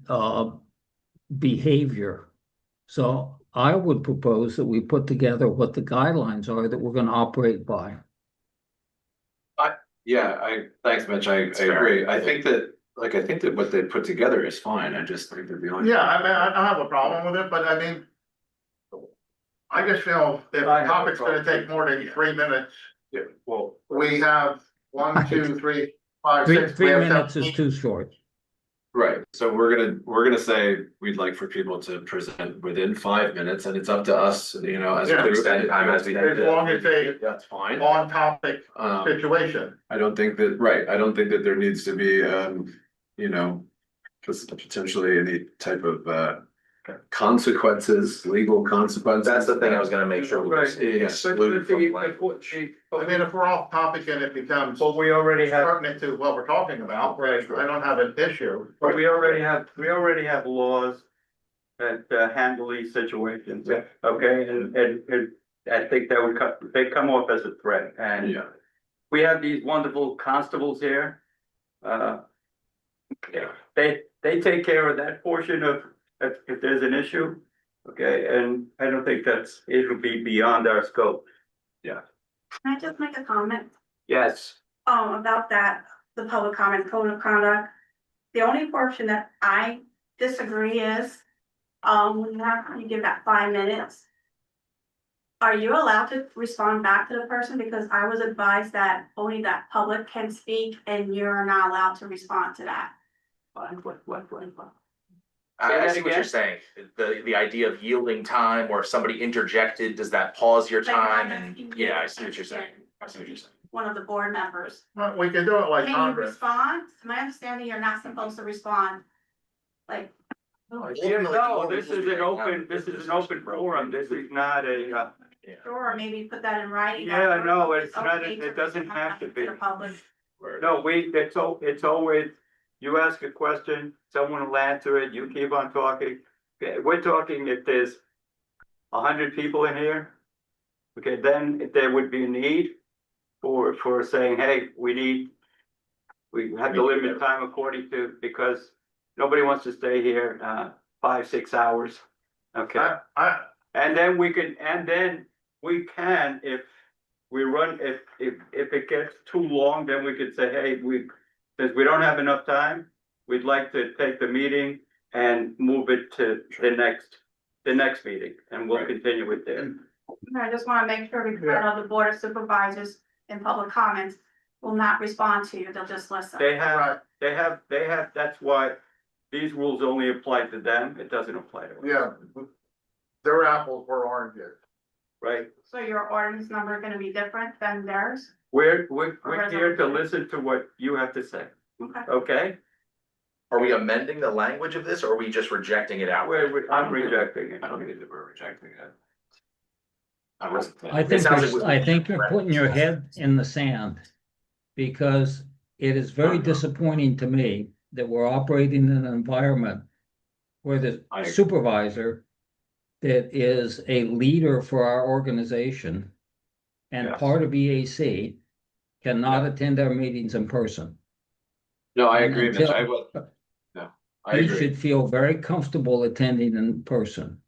behavior. So I would propose that we put together what the guidelines are that we're gonna operate by. yeah, thanks, Mitch, I agree. I think that, like, I think that what they put together is fine. I just think that the only. yeah, I mean, I don't have a problem with it, but I mean, I just feel if the I have a topic's gonna problem. take more than 3 minutes, Yeah, well, we have 1, Right. 2, 3, 5, Three 6. we three have minutes 17. is too short. right, so we're gonna say we'd like for people to present within 5 minutes and it's up to us, you know, as a Yeah. group. Extended time as we- As long as they That's fine. on-topic Um, situation. I don't think that, right, I don't think that there needs to be, you know, potentially any type of, consequences, legal consequences. That's the thing I was gonna make sure we just Right. excluded from language. I mean, if we're off-topic and it becomes But we already have, pertinent to what we're talking about, Right. I don't have an issue. but we already have laws that handle these situations. Yeah. Okay, and I think that would they come off as a threat, and Yeah, we have these wonderful constables here. They take care of that portion of, if there's an issue, okay, and I don't think it'll be beyond our scope. Can I just make a comment? Yes, About that, the public comment code of conduct. The only portion that I disagree is, when you give that 5 minutes. Are you allowed to respond back to the person? Because I was advised that only that public can speak and you're not allowed to respond to that. what? I that see what again? you're saying, the idea of yielding time, or if somebody interjected, does that pause your Like, time? I'm And asking yeah, you I see what you're as saying, I see what you're saying. One of the board members. Well, we can do it like Can you Congress. respond? My understanding, you're not supposed to respond. Like, Yeah, no, this is an open forum, this is not a, sure, maybe put that in writing. Yeah, no, it's not- okay it doesn't respond have to be. the public. no, it's always, you ask a question, someone will answer it, you keep on talking. Okay, we're talking if there's 100 people in here, okay, then there would be a need for saying, hey, we have to limit time according to, because nobody wants to stay here 5-6 hours. Okay, and then we can, if we run, if it gets too long, then we could say, hey, since we don't have enough time, we'd like to take the meeting and move it to the next meeting, and we'll Right. continue with that. I just wanna make sure because I know the board of supervisors in public comments will not respond to you, they'll just listen. They have, that's why these rules only apply to them, it doesn't apply to us, Yeah, their apples were oranges. right? So your ordinance number gonna be different than theirs? We're here to resolution. listen to what you have to say, Okay. okay? Are we amending the language of this, or are we just rejecting it out? I'm rejecting it. I don't think that we're rejecting it. I think you're putting your head in the sand. Because it is very disappointing to me that we're operating in an environment where the supervisor that is a leader for our organization and part of EAC cannot attend our meetings in person. No, I And agree, Mitch. until- I would. No, I He agree. should feel very comfortable attending in person.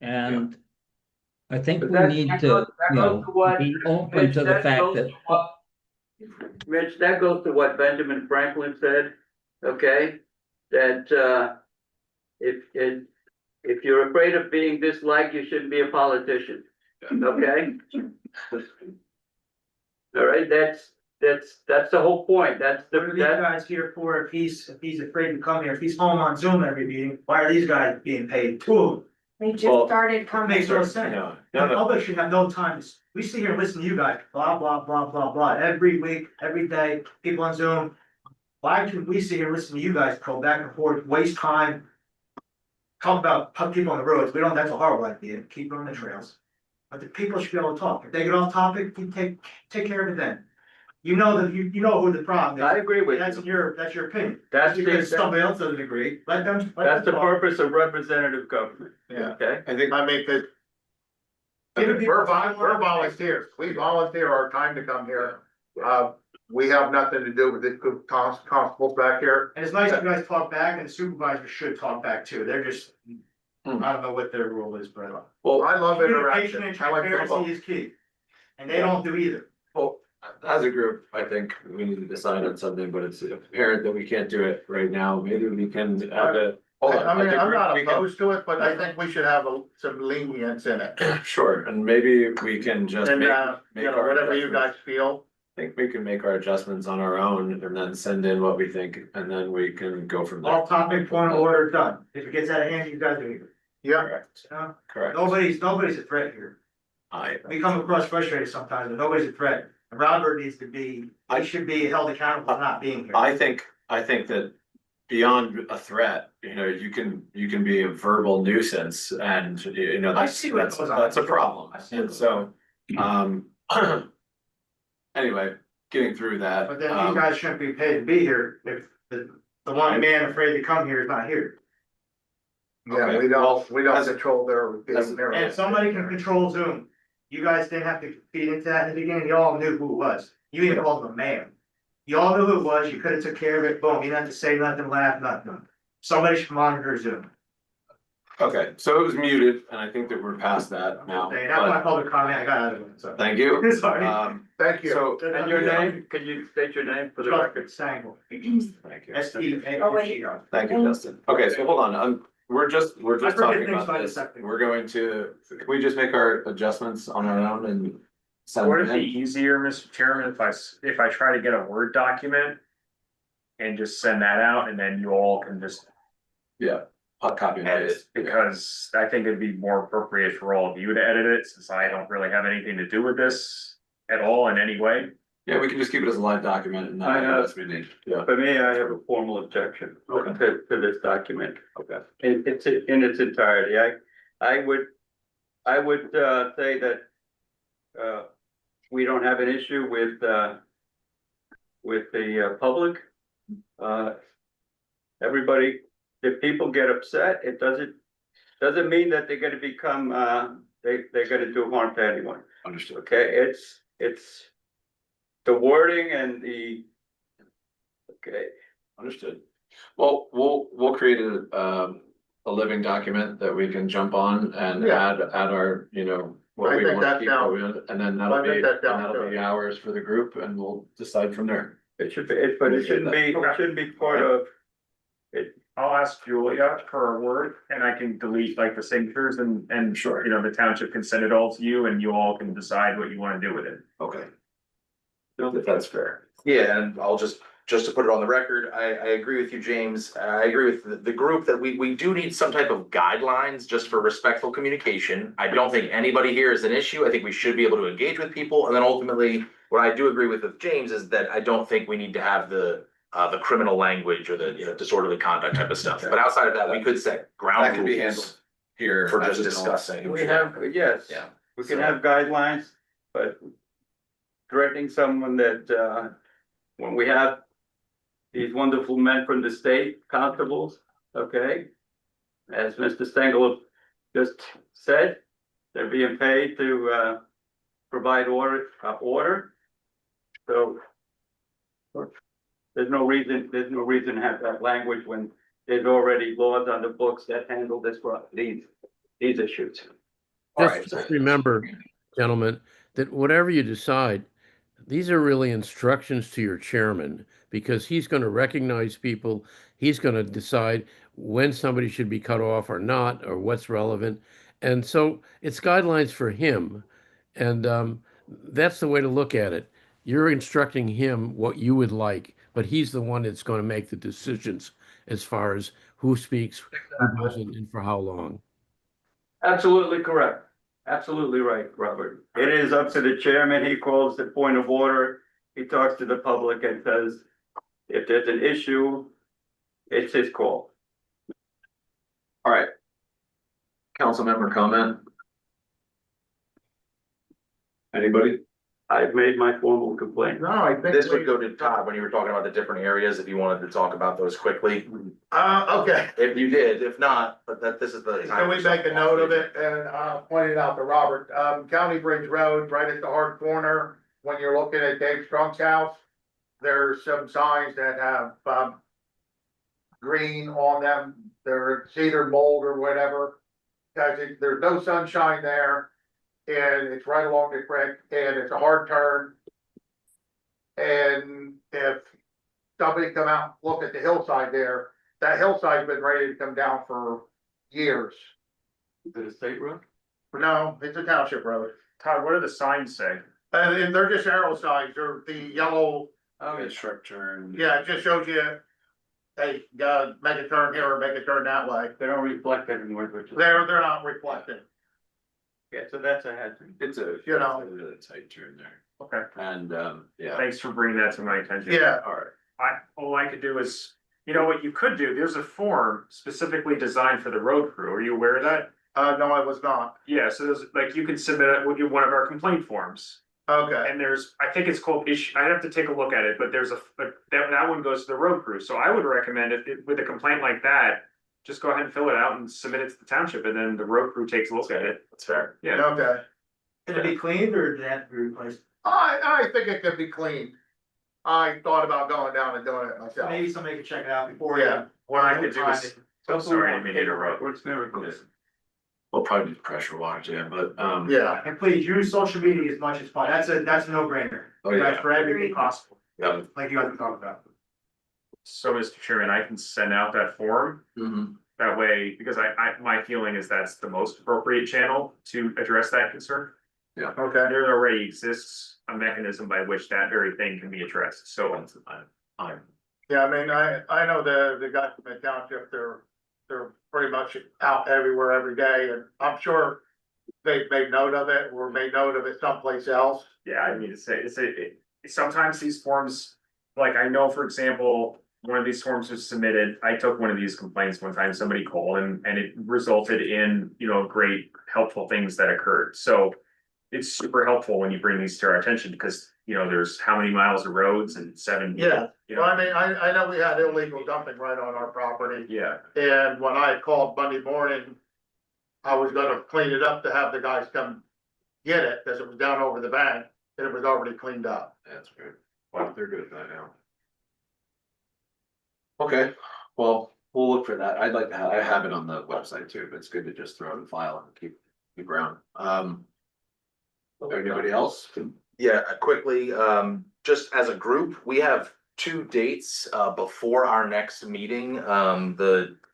And I think But we that- need that to, goes- that you goes know, to what- be open Mitch, to the that fact goes that. to what- Rich, that goes to what Benjamin Franklin said, okay? That, if you're afraid of being disliked, you shouldn't be a politician, okay? All right, that's the whole point, that's What are these that, guys here for if he's afraid to come here, if he's home on Zoom every meeting, why are these guys being paid? Two, They just Well, started coming. makes no sense. No, The no, no. public should have no time to, we sit here and listen to you guys, blah, blah, blah, blah, blah, every week, every day, people on Zoom. Why should we sit here and listen to you guys go back and forth, waste time? Talk about people on the roads, that's a horrible idea, keep them on the trails. But the people should be able to talk, if they get off topic, you take care of it then. You know that, you know who the problem I is, agree with that's you. that's your opinion. That's Because the, somebody else doesn't agree, let them that's the talk. purpose of representative government, Yeah. okay? I think I mean, cause Give the people we're time. volunteers, we volunteer our time to come here. We have nothing to do with the constables back here. And it's nice you guys talk back, and the supervisors should talk back too, they're just, I don't know what their rule is, but. Well, I love Communication interaction. and I like transparency football. is key, and they don't do either. Well, as a group, I think we need to decide on something, but it's apparent that we can't do it right now. Maybe we can have a. Hold on, I mean, think I'm not we can- opposed to it, but I think we should have some lenience in it. Sure, and maybe we can just And, make you know, our whatever you adjustments. guys feel. I think we can make our adjustments on our own and then send in what we think, and then we can go from there. All topic, point of order, done, if it gets out of hand, you guys do it. Yeah, Correct, You know? correct. Nobody's a threat here, I, we come across frustrated sometimes, but nobody's a threat. And Robert needs to be, he should be held accountable for not being here. I think that beyond a threat, you know, you can be a verbal nuisance and, you know, I see what goes on. that's a problem. I see And what- so, anyway, getting through that. But then these guys shouldn't be paid to be here if the one man afraid to come here is not here. yeah, Okay, we well, don't as- control their. And if somebody can control Zoom, you guys didn't have to feed into that in the beginning, you all knew who it was, you even called him a man. You all knew who it was, you could have took care of it, boom, you didn't have to say nothing, laugh, nothing. Somebody should monitor Zoom. Okay, so it was muted, and I think that we're past that now, That's my but public comment, I got out of it, so. thank you. Sorry. Thank you. So, And your name, can you state your name for the record? Sangle. thank you. S-E-A-N-G-O. Thank you, Justin. Okay, so hold on, we're just I forget talking things about by the this. second. We're going to, can we just make our adjustments on our own and send Would it it be in? easier, Mr. Chairman, if I try to get a Word document? And just send that out and then you all can just Yeah, hot copy and edit, paste. because I think it'd be more appropriate for all of you to edit it, since I don't really have anything to do with this at all in any way. Yeah, we can just keep it as a live document and I then know. that's we need, yeah, For me, I have a formal objection to this document. okay. It's in its entirety. I would say that we don't have an issue with the public. Everybody, if people get upset, it doesn't mean that they're gonna become, they're gonna do harm to anyone. Understood. Okay, it's the wording and okay. Understood. Well, we'll create a living document that we can jump on and Yeah. add our, you know. What I we think wanna that keep, sounds- what we want, and then I that'll think be, that and sounds that'll good. be hours for the group and we'll decide from there. It should be, but it shouldn't be part of it. I'll ask Julia for a Word, and I can delete like the signatures and Sure. you know, the township can send it all to you, and you all can decide what you wanna do with it. Okay. If that's fair. Yeah, and I'll just to put it on the record, I agree with you, James. I agree with the group that we do need some type of guidelines just for respectful communication. I don't think anybody here is an issue. I think we should be able to engage with people. And then ultimately, what I do agree with James is that I don't think we need to have the criminal language or the, you know, disorderly conduct type of stuff. But outside of that, we could set ground That could be rules handled here. for as just an all- discussing. We have, yes. Yeah. We can have guidelines, but threatening someone that, when we have these wonderful men from the state, constables, okay? As Mr. Stengel just said, they're being paid to, provide order. So there's no reason to have that language when there's already laws on the books that handle these issues. Just remember, gentlemen, that whatever you decide, these are really instructions to your chairman because he's going to recognize people. He's going to decide when somebody should be cut off or not, or what's relevant. And so it's guidelines for him. And that's the way to look at it. You're instructing him what you would like, but he's the one that's going to make the decisions as far as who speaks, who doesn't, and for how long. Absolutely correct. Absolutely right, Robert. It is up to the chairman. He calls the point of order. He talks to the public and says, if there's an issue, it's his call. All right. Council member comment? Anybody? I've made my formal complaint. No, I think. This would go to Todd when you were talking about the different areas, if you wanted to talk about those quickly. Okay. If you did, if not, but this is the time. Can we make a note of it and point it out to Robert? County Bridge Road, right at the hard corner, when you're looking at Dave Strunk's house, there's some signs that have green on them. It's either mold or whatever. Cause there's no sunshine there. And it's right along the creek and it's a hard turn. And if somebody come out, and look at the hillside there, that hillside's been ready to come down for years. Is it a state road? No, it's a township road. Todd, what do the signs say? And they're just arrow signs, they're the yellow, Okay, sharp turn. yeah, it just shows you, hey, make a turn here or make a turn that way. They don't reflect anymore, which is. They're not reflecting. Yeah, so that's a hazard. It's a, You know. it's a really tight turn there. Okay, And, yeah. thanks for bringing that to my attention. Yeah, All right. All I could do is, you know what you could do, there's a form specifically designed for the road crew, are you aware of that? no, I was not. Yeah, so there's, like, you can submit it with one of our complaint forms. Okay, And there's, I think it's called issue, I'd have to take a look at it, but there's that one goes to the road crew, so I would recommend with a complaint like that. Just go ahead and fill it out and submit it to the township, and then the road crew takes a look at it. That's fair. Yeah, okay. Can it be cleaned or did it have to be replaced? I think it could be cleaned. I thought about going down and doing it myself. Maybe somebody could check it out before. Yeah. what I could do is, I'm sorry, I didn't mean to interrupt. What's never good. We'll probably do pressure water, yeah, but, Yeah, And please use social media as much as possible. That's a no brainer. Oh, yeah. That's for everything possible, yeah. like you guys were talking about. So, Mr. Chairman, I can send out that form. Mhm. That way, because my feeling is that's the most appropriate channel to address that concern. okay. There already exists a mechanism by which that very thing can be addressed, so. Yeah, I mean, I know the guys from the township, they're pretty much out everywhere every day, and I'm sure they made note of it or made note of it someplace else. Yeah, I mean, sometimes these forms, like I know, for example, one of these forms was submitted, I took one of these complaints one time, somebody called and it resulted in, great helpful things that occurred, so. It's super helpful when you bring these to our attention because, there's how many miles of roads and 7. Yeah, well, I mean, I know we had illegal dumping right on our property, Yeah, and when I called Monday morning, I was gonna clean it up to have the guys come get it, cause it was down over the bank, and it was already cleaned up. That's good. Wow, they're good at that now. Okay, well, we'll look for that. I'd like to I have it on the website too, but it's good to just throw it in file and keep around. Anybody else? Yeah, quickly, just as a group, we have 2 dates before our next meeting.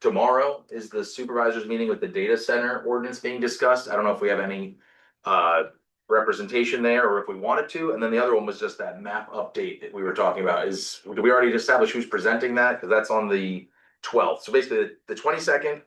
Tomorrow is the supervisors meeting with the data center ordinance being discussed. I don't know if we have any representation there or if we wanted to. And then the other one was just that map update that we were talking about. Do we already establish who's presenting that? Because that's on the 12th. So basically the 22nd,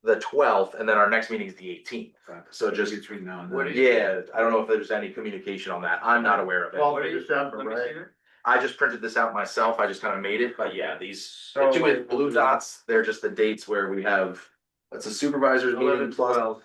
the 12th, and then our next meeting is the 18th. So just between now and What then. do you- yeah, I don't know if there's any communication on that. I'm not aware of it. 12th of December, Let me see right? that. I just printed this out myself. I just kind of made it, but yeah, these So- the 2 with blue dots, they're just the dates where we have, it's a supervisors meeting 11, plus 12.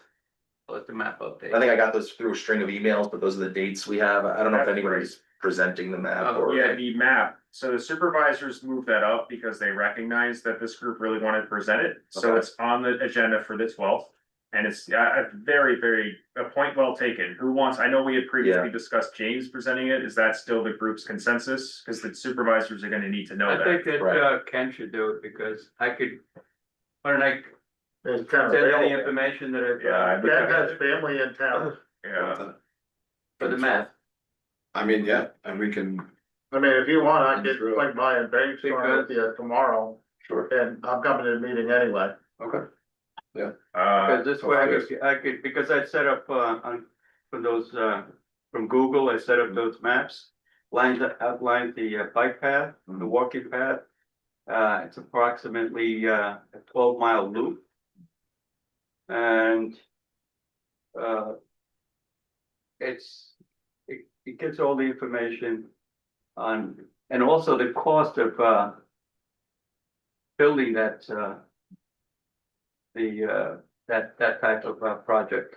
Let the map update. I think I got those through a string of emails, but those are the dates we have. I don't know if That's anybody's presenting the map or. Yeah, the map, so the supervisors moved that up because they recognized that this group really wanted to present it, so Okay. it's on the agenda for the 12th. And it's a very, a point well taken, who wants, I know we had previously discussed James presenting it, is that still the group's consensus? Cause the supervisors are gonna need to know I that. think that Right. Ken should do it because I could. Why don't I It's kind of send any available. information that I've. Yeah, Ken has family in town. Yeah, For the math. I mean, yeah, and we can, I mean, if you want, I could like buy a bank store with you tomorrow, Sure. and I'm coming to the meeting anyway. okay, Because this way I could, because I set up, on, for those, from Google, I set up those maps. Outlined the bike path, the walking path. It's approximately, a 12-mile loop. And, it gives all the information on, and also the cost of, building that, that type of project.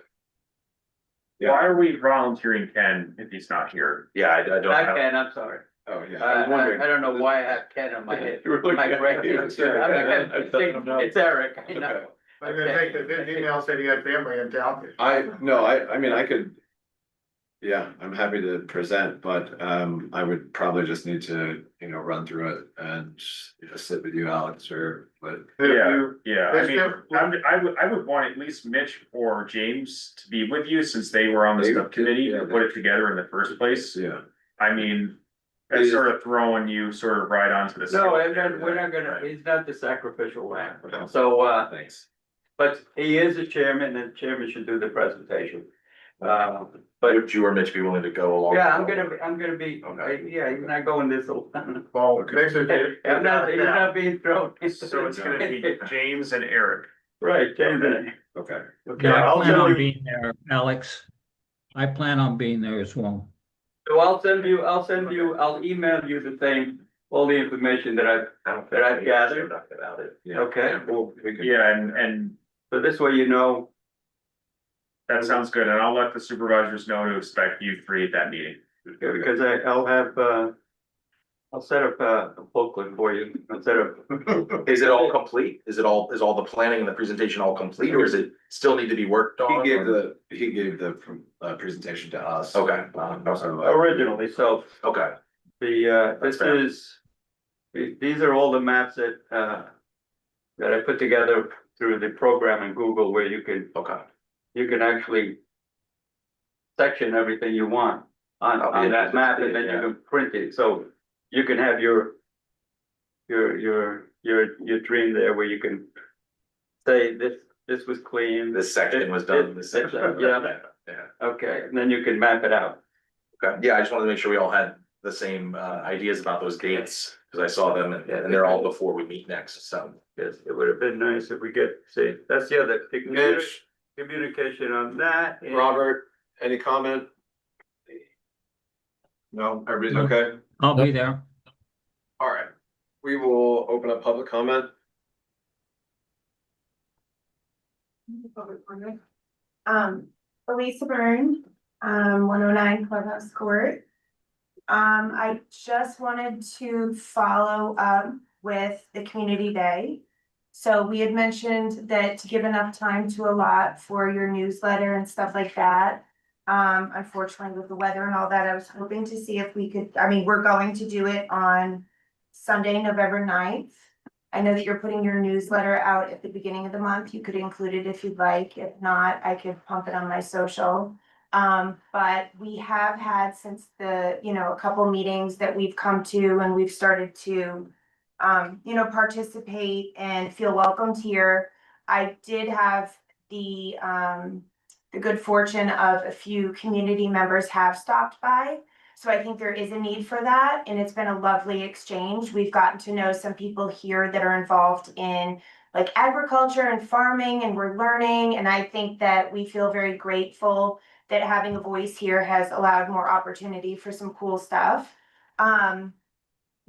why are we volunteering Ken if he's not here? Yeah, I don't Not have. Ken, I'm sorry. oh, yeah, I was I wondering. don't know why I have Ken on my head, Really? my brain. It's Eric. It's Eric, I know. I'm gonna take his email, said he had family in town. I mean, I could. Yeah, I'm happy to present, but I would probably just need to, run through it and sit with you, Alex, or but. Yeah, I mean, I would want at least Mitch or James to be with you since they were on the They- subcommittee yeah, to put it together in the first place. Yeah. I mean, that's sort of throwing you sort of right onto the. No, scale and there. then we're not gonna, he's not the sacrificial lamb, so, Thanks. but he is the chairman, and the chairman should do the presentation. But, Would you or Mitch be willing to go along? yeah, I'm gonna be, Okay. yeah, he's not going this alone. Well, basically. I'm not, he's not being thrown. So it's gonna be James and Eric. Right, James, Okay. okay, Yeah, I I'll plan send on you, being there, Alex. I plan on being there as well. so I'll email you the same, all the information that I've gathered. About it. Yeah. Okay, Well, we could. Yeah, and so this way you know. that sounds good, and I'll let the supervisors know to expect you three at that meeting. Yeah, because I'll have, I'll set up a booklet for you, instead of. Is it all complete? Is all the planning and the presentation all complete, or is it still need to be worked on? He gave the presentation to us. Okay. So, Originally, so Okay, this fair. is, these are all the maps that, that I put together through the program in Google where you can actually section everything you want on that map, and then you can print it, so you can have your dream there where you can say this was clean. this section was done, this section. Yeah. Yeah. Okay, and then you can map it out. Okay, yeah, I just wanted to make sure we all had the same ideas about those dates, because I saw them and they're all before we meet next, so. Yes, it would have been nice if we see, that's the other, communication on that. and- Robert, any comment? No, everybody's No. okay? I'll be there. All right, we will open up public comment. Elisa Byrne, 109 Clubhouse Court. I just wanted to follow up with the community day. So we had mentioned that to give enough time to allot for your newsletter and stuff like that. Unfortunately with the weather and all that, I was hoping to see if we could, I mean, we're going to do it on Sunday, November 9th. I know that you're putting your newsletter out at the beginning of the month. You could include it if you'd like. If not, I could pump it on my social. But we have had since the, a couple meetings that we've come to and we've started to, participate and feel welcomed here. I did have the good fortune of a few community members have stopped by. So I think there is a need for that, and it's been a lovely exchange. We've gotten to know some people here that are involved in like agriculture and farming, and we're learning. And I think that we feel very grateful that having a voice here has allowed more opportunity for some cool stuff.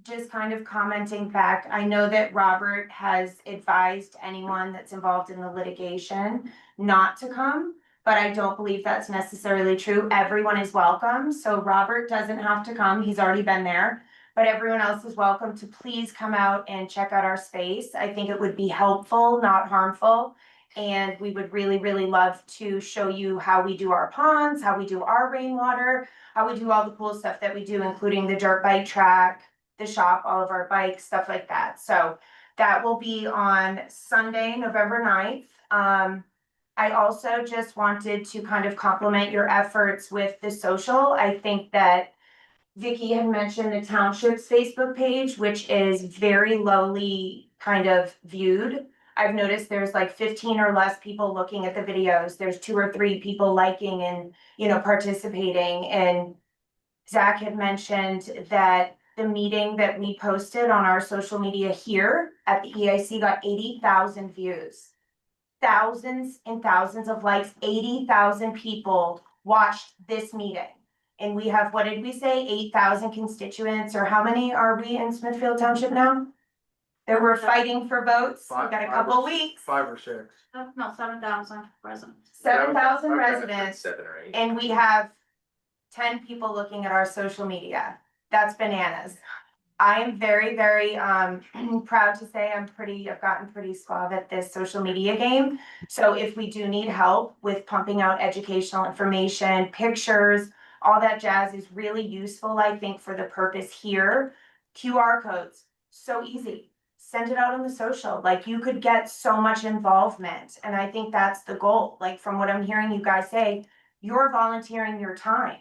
Just kind of commenting back, I know that Robert has advised anyone that's involved in the litigation not to come. but I don't believe that's necessarily true. Everyone is welcome, so Robert doesn't have to come, he's already been there. But everyone else is welcome to please come out and check out our space. I think it would be helpful, not harmful. And we would really, really love to show you how we do our ponds, how we do our rainwater, how we do all the cool stuff that we do, including the dirt bike track, the shop, all of our bikes, stuff like that. So that will be on Sunday, November 9th. I also just wanted to kind of compliment your efforts with the social. I think that Vicky had mentioned the township's Facebook page, which is very lowly kind of viewed. I've noticed there's like 15 or less people looking at the videos. There's 2 or 3 people liking and, participating. And Zach had mentioned that the meeting that we posted on our social media here at the EIC got 80,000 views. Thousands and thousands of likes, 80,000 people watched this meeting. And we have, what did we say, 8,000 constituents, or how many are we in Smithfield Township now? That we're fighting for votes, we got a couple weeks. 5 or 6. No, 7,000 residents. 7,000 residents, 7 or 8. and we have 10 people looking at our social media. That's bananas. I am very, very proud to say I've gotten pretty suave at this social media game. So if we do need help with pumping out educational information, pictures, all that jazz is really useful, I think, for the purpose here. QR codes, so easy. Send it out on the social. Like, you could get so much involvement. And I think that's the goal. Like, from what I'm hearing you guys say, you're volunteering your time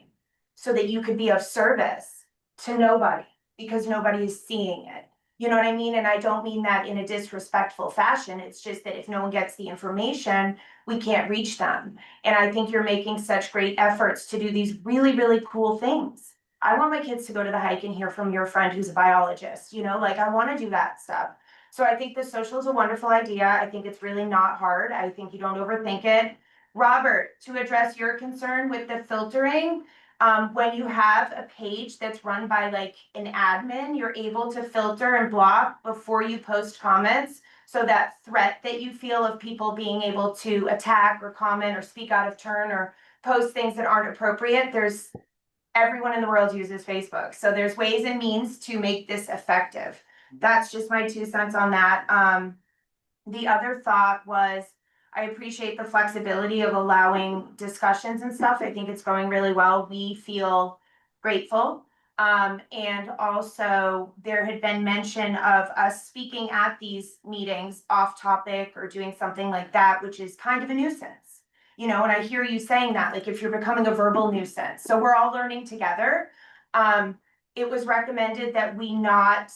so that you could be of service to nobody, because nobody is seeing it. You know what I mean? And I don't mean that in a disrespectful fashion. It's just that if no one gets the information, we can't reach them. And I think you're making such great efforts to do these really, really cool things. I want my kids to go to the hike and hear from your friend who's a biologist, like I want to do that stuff. So I think the social is a wonderful idea. I think it's really not hard. I think you don't overthink it. Robert, to address your concern with the filtering, when you have a page that's run by like an admin, you're able to filter and block before you post comments. So that threat that you feel of people being able to attack or comment or speak out of turn or post things that aren't appropriate, everyone in the world uses Facebook. So there's ways and means to make this effective. That's just my 2 cents on that. The other thought was, I appreciate the flexibility of allowing discussions and stuff. I think it's going really well. We feel grateful. And also there had been mention of us speaking at these meetings off topic or doing something like that, which is kind of a nuisance. And I hear you saying that, like, if you're becoming a verbal nuisance. So we're all learning together. It was recommended that we not,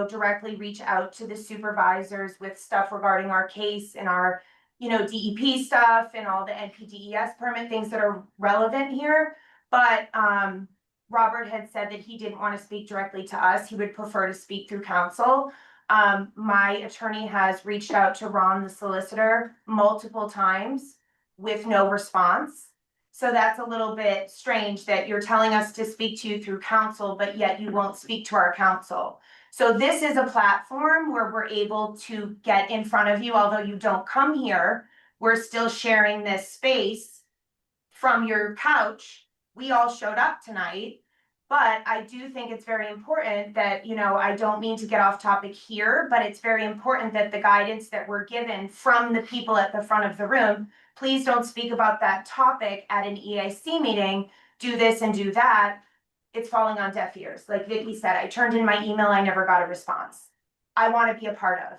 directly reach out to the supervisors with stuff regarding our case and our DEP stuff and all the NPDES permit things that are relevant here. But Robert had said that he didn't want to speak directly to us. He would prefer to speak through counsel. My attorney has reached out to Ron, the solicitor, multiple times with no response. So that's a little bit strange that you're telling us to speak to you through counsel, but yet you won't speak to our counsel. So this is a platform where we're able to get in front of you, although you don't come here. We're still sharing this space from your couch. We all showed up tonight, but I do think it's very important that, I don't mean to get off topic here, but it's very important that the guidance that we're given from the people at the front of the room, please don't speak about that topic at an EIC meeting, do this and do that. It's falling on deaf ears. Like Vicky said, I turned in my email, I never got a response. I want to be a part of,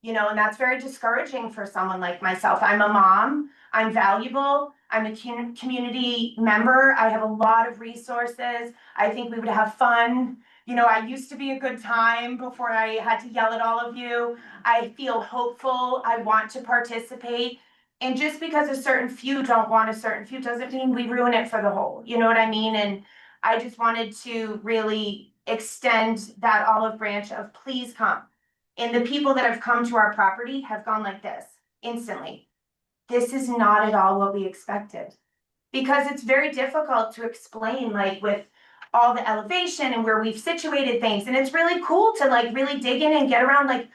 and that's very discouraging for someone like myself. I'm a mom, I'm valuable, I'm a community member, I have a lot of resources, I think we would have fun. I used to be a good time before I had to yell at all of you. I feel hopeful, I want to participate. And just because a certain few don't want a certain few doesn't mean we ruin it for the whole, you know what I mean? And I just wanted to really extend that olive branch of please come. And the people that have come to our property have gone like this instantly. This is not at all what we expected, because it's very difficult to explain, like with all the elevation and where we've situated things. And it's really cool to like really dig in and get around, like,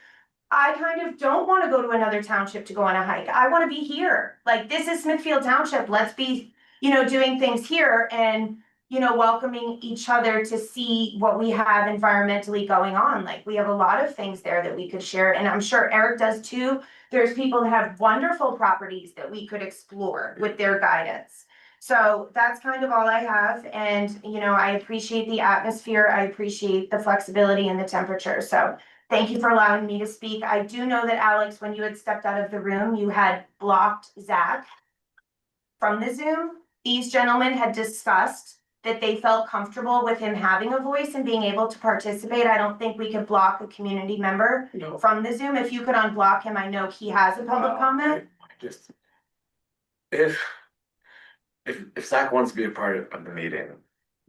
I kind of don't wanna go to another township to go on a hike. I wanna be here. Like, this is Smithfield Township. Let's be, doing things here and, welcoming each other to see what we have environmentally going on. Like, we have a lot of things there that we could share, and I'm sure Eric does too. There's people that have wonderful properties that we could explore with their guidance. So that's kind of all I have, and, I appreciate the atmosphere. I appreciate the flexibility and the temperature, so thank you for allowing me to speak. I do know that Alex, when you had stepped out of the room, you had blocked Zach from the Zoom. These gentlemen had discussed that they felt comfortable with him having a voice and being able to participate. I don't think we could block a community member from the Zoom. If you could unblock him, I know he has a public comment. Just, if Zach wants to be a part of the meeting,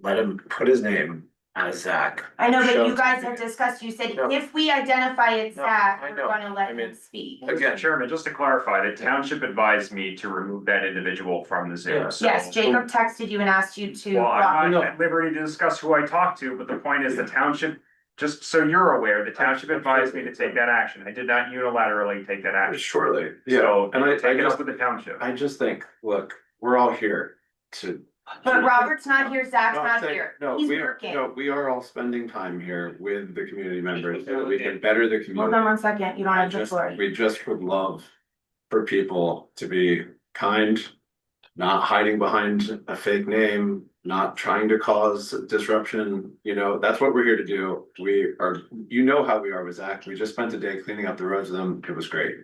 let him put his name as Zach. I know, but Show you to guys the have meeting. discussed, you said No. if we identify it's No, Zach, I we're know. gonna let I mean, him speak. Again, Chairman, just to clarify, the township advised me to remove that individual from the Yeah. Zoom, so. Yes, Jacob texted you and asked you to Well, block. I'm not at liberty to discuss who I talked to, but the point is the township, just so you're aware, the township advised me to take that action. I did not unilaterally take that action. surely, yeah, So, and I take it up just, with the township. I just think, look, we're all here to. But Robert's not here, Zach's No, I'm not saying- here. No, He's we are, working. no, we are all spending time here with the community members so that we can better the Hold community. on 1 second, you don't have the Just, floor. we just would love for people to be kind, not hiding behind a fake name, not trying to cause disruption, that's what we're here to do. We are, how we are with Zach. We just spent a day cleaning up the roads with him. It was great.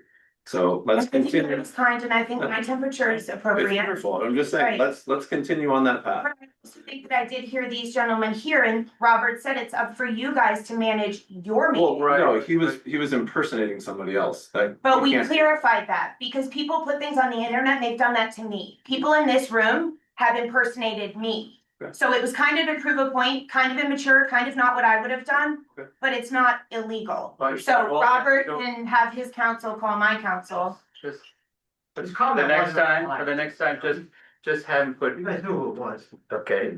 So let's I think continue. it's kind, and I think my temperature is It's appropriate. wonderful. I'm just saying, Right. let's continue on that path. But I also think that I did hear these gentlemen here, and Robert said it's up for you guys to manage your Well, meeting. no, he was impersonating somebody else. That But you we can't- clarified that, because people put things on the internet, and they've done that to me. People in this room have impersonated me. Okay. So it was kind of to prove a point, kind of immature, kind of not what I would have done, Okay. but it's not illegal. But- So well, Robert no. can have his counsel call my counsel. Just, His for comment the next wasn't time, mine. for the next time, just have him put, You guys knew who it was. okay,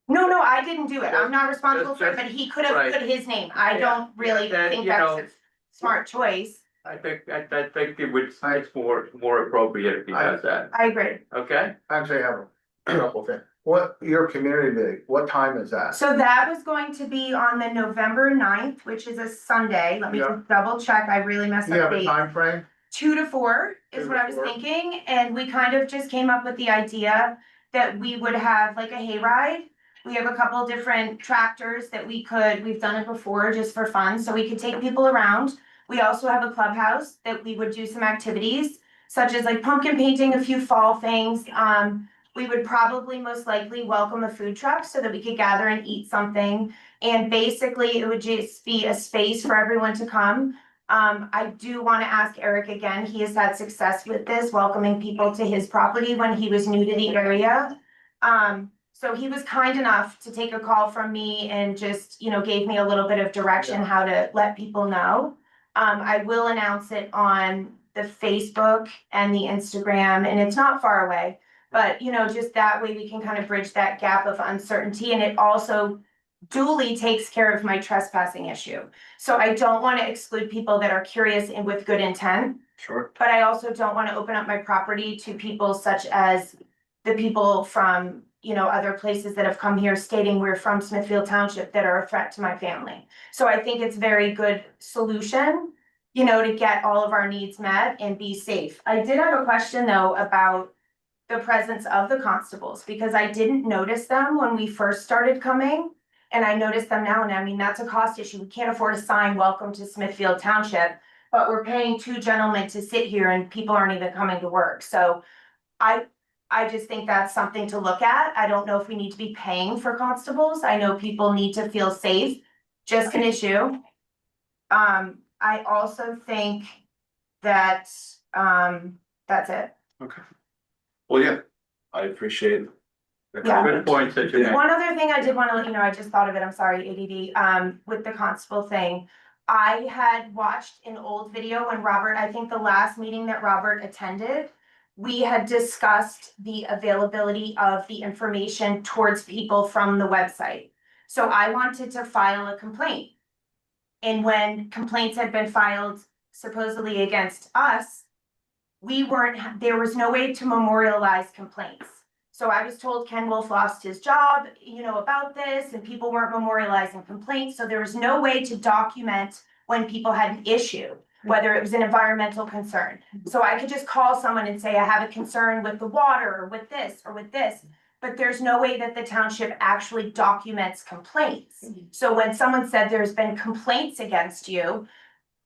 No, I didn't do it. I'm not responsible for it, just- but he could have right. put his name. I Yeah. don't really That, think you that's know- a smart choice. I think it would, it's more appropriate if he does that, I agree. okay? Actually, I have a couple things. What, your community meeting, what time is that? So that was going to be on the November 9th, which is a Sunday. Let me Yeah. just double check. I really messed Do you up have a dates. time frame? 2 to 4 is 2 what to I was 4. thinking, and we kind of just came up with the idea that we would have like a hayride. We have a couple different tractors that we've done it before just for fun, so we could take people around. We also have a clubhouse that we would do some activities, such as like pumpkin painting, a few fall things. We would probably most likely welcome a food truck so that we could gather and eat something. And basically, it would just be a space for everyone to come. I do want to ask Eric again, he has had success with this, welcoming people to his property when he was new to the area. So he was kind enough to take a call from me and just, gave me a little bit of direction how to let people know. I will announce it on the Facebook and the Instagram, and it's not far away. But, just that way we can kind of bridge that gap of uncertainty, and it also duly takes care of my trespassing issue. So I don't want to exclude people that are curious and with good intent, Sure. but I also don't want to open up my property to people such as the people from, other places that have come here stating we're from Smithfield Township that are a threat to my family. So I think it's very good solution, to get all of our needs met and be safe. I did have a question though about the presence of the constables, because I didn't notice them when we first started coming. And I noticed them now, and I mean, that's a cost issue. We can't afford a sign, welcome to Smithfield Township. But we're paying 2 gentlemen to sit here and people aren't even coming to work. So I just think that's something to look at. I don't know if we need to be paying for constables. I know people need to feel safe, just an issue. I also think that, that's it. Okay. Well, yeah, I appreciate. the Yeah. comment. Good points that you Yeah. made. One other thing I did wanna let you know, I just thought of it, I'm sorry, ADD, with the constable thing. I had watched an old video when Robert, I think the last meeting that Robert attended, we had discussed the availability of the information towards people from the website. So I wanted to file a complaint. And when complaints had been filed, supposedly against us, there was no way to memorialize complaints. So I was told Ken Wolf lost his job, about this, and people weren't memorializing complaints, so there was no way to document when people had an issue, whether it was an environmental concern. So I could just call someone and say, I have a concern with the water, or with this, or with this. But there's no way that the township actually documents complaints. So when someone said there's been complaints against you,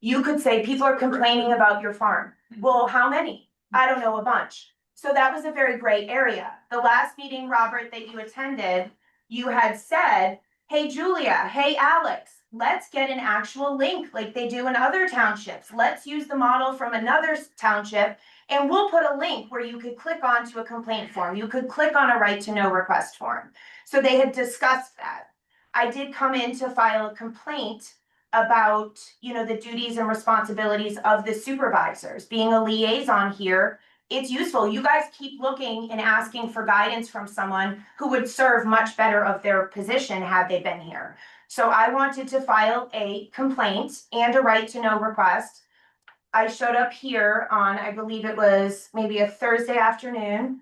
you could say people are complaining about your farm. Well, how many? I don't know, a bunch. So that was a very gray area. The last meeting, Robert, that you attended, you had said, hey, Julia, hey, Alex, let's get an actual link like they do in other townships. Let's use the model from another township, and we'll put a link where you could click onto a complaint form. You could click on a right to know request form. So they had discussed that. I did come in to file a complaint about, the duties and responsibilities of the supervisors. Being a liaison here, it's useful. You guys keep looking and asking for guidance from someone who would serve much better of their position had they been here. So I wanted to file a complaint and a right to know request. I showed up here on, I believe it was maybe a Thursday afternoon.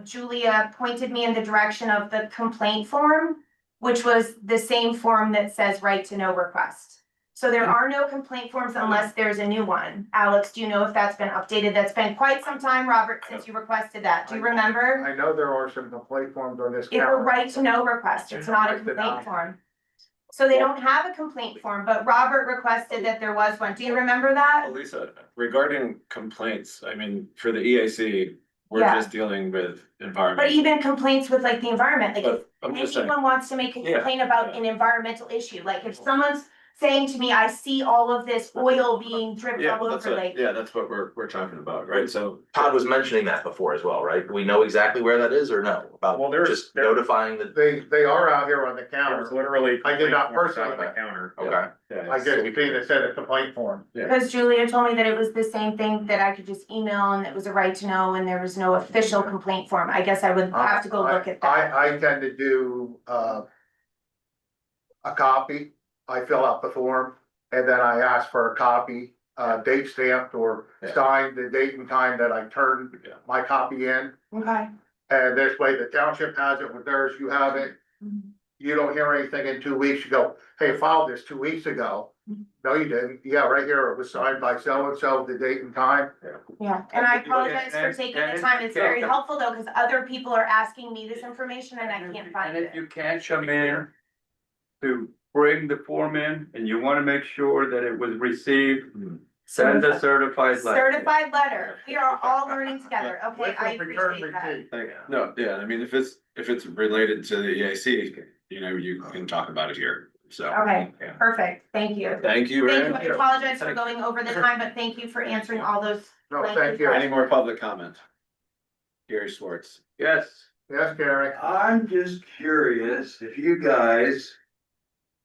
Julia pointed me in the direction of the complaint form, which was the same form that says right to know request. So there are no complaint forms unless there's a new one. Alex, do you know if that's been updated? That's been quite some time, Robert, since you requested that. Do you remember? I know there are some complaint forms on this. It's a right to know request. It's not a complaint form. So they don't have a complaint form, but Robert requested that there was one. Do you remember that? Lisa, regarding complaints, I mean, for the EAC, we're Yeah. just dealing with environment. But even complaints with like the environment, like if But I'm just saying, anyone wants to make a Yeah, complaint about an environmental issue, like if someone's saying to me, I see all of this oil being dripped yeah, all that's over, what, like. yeah, that's what we're talking about, right? So Todd was mentioning that before as well, right? Do we know exactly where that is or no? About Well, there's- just notifying the, They are out here on the There's counter. literally. I did not complaint forms out personally, on the but- counter. okay. yeah, I just seen it said a complaint form. Because Julia told me that it was the same thing, that I could just email and it was a right to know and there was no official complaint form. I guess I would have to go look at that. I tend to do, a copy. I fill out the form and then I ask for a copy, date stamped or Yeah. signed the date and time that I turned Yeah. my copy in. Okay. And this way the township has it with theirs, you have it. You don't hear anything in 2 weeks, you go, hey, I filed this 2 weeks ago. No, you didn't. Yeah, right here, it was signed by so-and-so, the date and time. Yeah, and I apologize for taking the time. It's very helpful though, because other people are asking me this information and I can't find And if it. you can't come in to bring the form in and you wanna make sure that it was received, send a certified letter. Certified letter. We are all learning together. Okay, I appreciate that. No, yeah, I mean, if it's related to the EAC, you can talk about it here, so. Okay, Yeah. perfect. Thank you. Thank you, Thank you. Aaron. I apologize for going over the time, but thank you for answering all those. No, thank you. Any more public comment? Gary Swartz. Yes, Yes, Gary. I'm just curious if you guys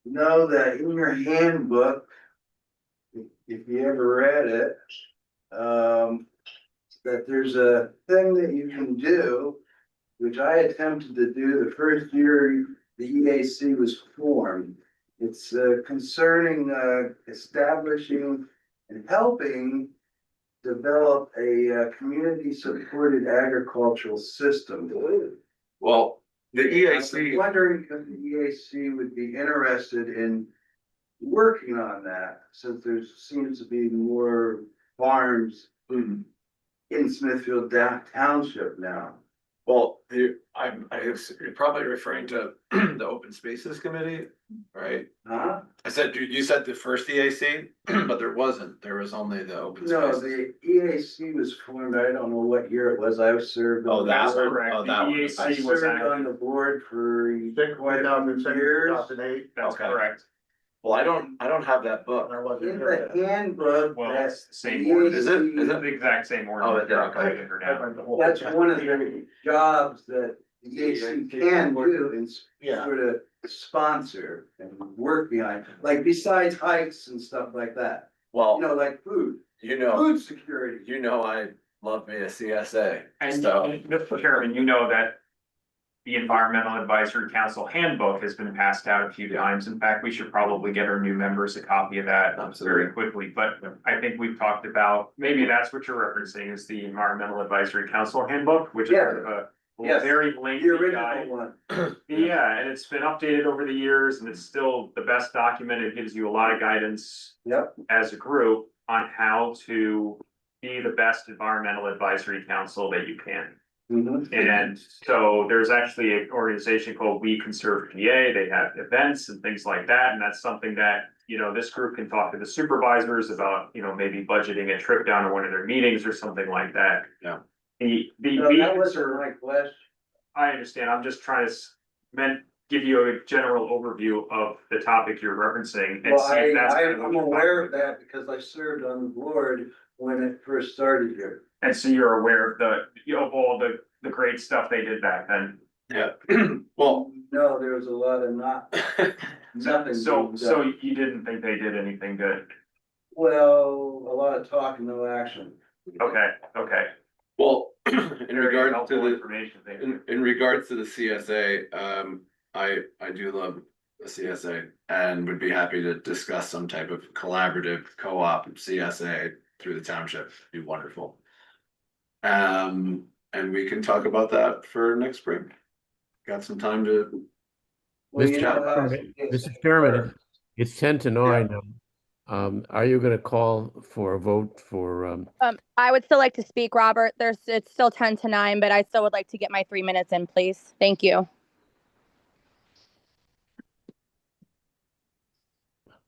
know that in your handbook, if you ever read it, that there's a thing that you can do, which I attempted to do the first year the EAC was formed. It's concerning establishing and helping develop a community supported agricultural system. Well, the I was EAC, wondering if the EAC would be interested in working on that, since there seems to be more farms in Smithfield Township now. well, you're probably referring to the Open Spaces Committee, right? Huh? I said, you said the first EAC, but there wasn't, there was only the Open No, Spaces. the EAC was formed, I don't know what year it was, I served. Oh, on the that's board. correct. Oh, that one. The I EAC was served on the board for quite a few years. 2008. That's Okay. correct. Well, I don't have that book. I wasn't In here the handbook, Well, that it's the same the word. Is it? Is It's it? the exact same Oh, word. yeah, okay. then. That's one of the jobs that the EAC can do and Yeah. sort of sponsor and work behind, like besides hikes and stuff like that. You Well, know, like food, you food security. I love me a CSA, And so. Mr. Chairman, you know that the Environmental Advisory Council handbook has been passed out a few times. In fact, we should probably get our new members a copy of that very quickly. But I think we've talked about, maybe that's what you're referencing is the Environmental Advisory Council handbook, which is Yeah. sort of a Yes. very The lengthy guide. original one. Yeah, and it's been updated over the years and it's still the best document. It gives you a lot of guidance Yep. as a group on how to be the best environmental advisory council that you can. Mhm. And so there's actually an organization called We Conserve PA. They have events and things like that. And that's something that, you know, this group can talk to the supervisors about, you know, maybe budgeting a trip down to one of their meetings or something like that. Yeah. No, that wasn't my question. I understand. I'm just trying to give you a general overview of the topic you're referencing. And Well, see if that's kind of what I'm you're aware of talking about. that because I served on the board when it first started here. And so you're aware of of all the great stuff they did back then. Yeah, well, No, there was a lot of nothing. So being done. you didn't think they did anything good? Well, a lot of talk and no action. Okay. well, in Very regard to helpful the, information. Thank you. in regards to the CSA, I do love the CSA and would be happy to discuss some type of collaborative co-op CSA through the township. Be wonderful. And we can talk about that for next spring. Got some time to. Well, Mr. you know how Chairman, it's- Mr. Chairman, it's 10 to 9. Are you gonna call for a vote for, I would still like to speak, Robert. It's still 10 to 9, but I still would like to get my 3 minutes in, please. Thank you.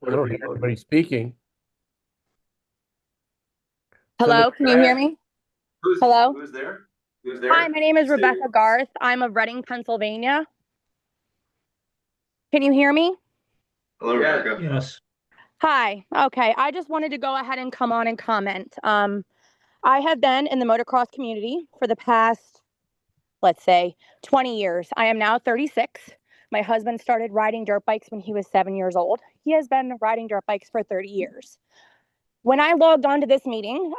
I don't hear anybody speaking. Hello, can you hear me? Hello? Who's there? Who's there? Hi, my name is Rebecca Garth. I'm of Reading, Pennsylvania. Can you hear me? Hello, Rebecca. Yes. Hi. Okay. I just wanted to go ahead and come on and comment. I have been in the motocross community for the past, let's say, 20 years. I am now 36. My husband started riding dirt bikes when he was 7 years old. He has been riding dirt bikes for 30 years. When I logged on to this meeting,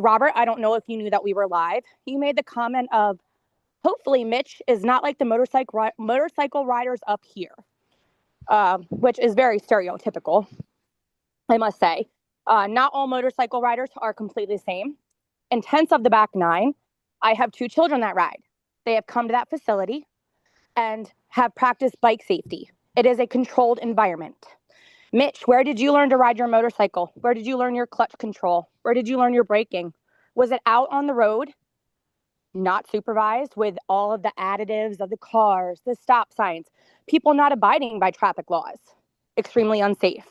Robert, I don't know if you knew that we were live. You made the comment of, hopefully Mitch is not like the motorcycle riders up here, which is very stereotypical, I must say. Not all motorcycle riders are completely the same. In Tense of the Back 9, I have 2 children that ride. They have come to that facility and have practiced bike safety. It is a controlled environment. Mitch, where did you learn to ride your motorcycle? Where did you learn your clutch control? Where did you learn your braking? Was it out on the road, not supervised with all of the additives of the cars, the stop signs, people not abiding by traffic laws? Extremely unsafe.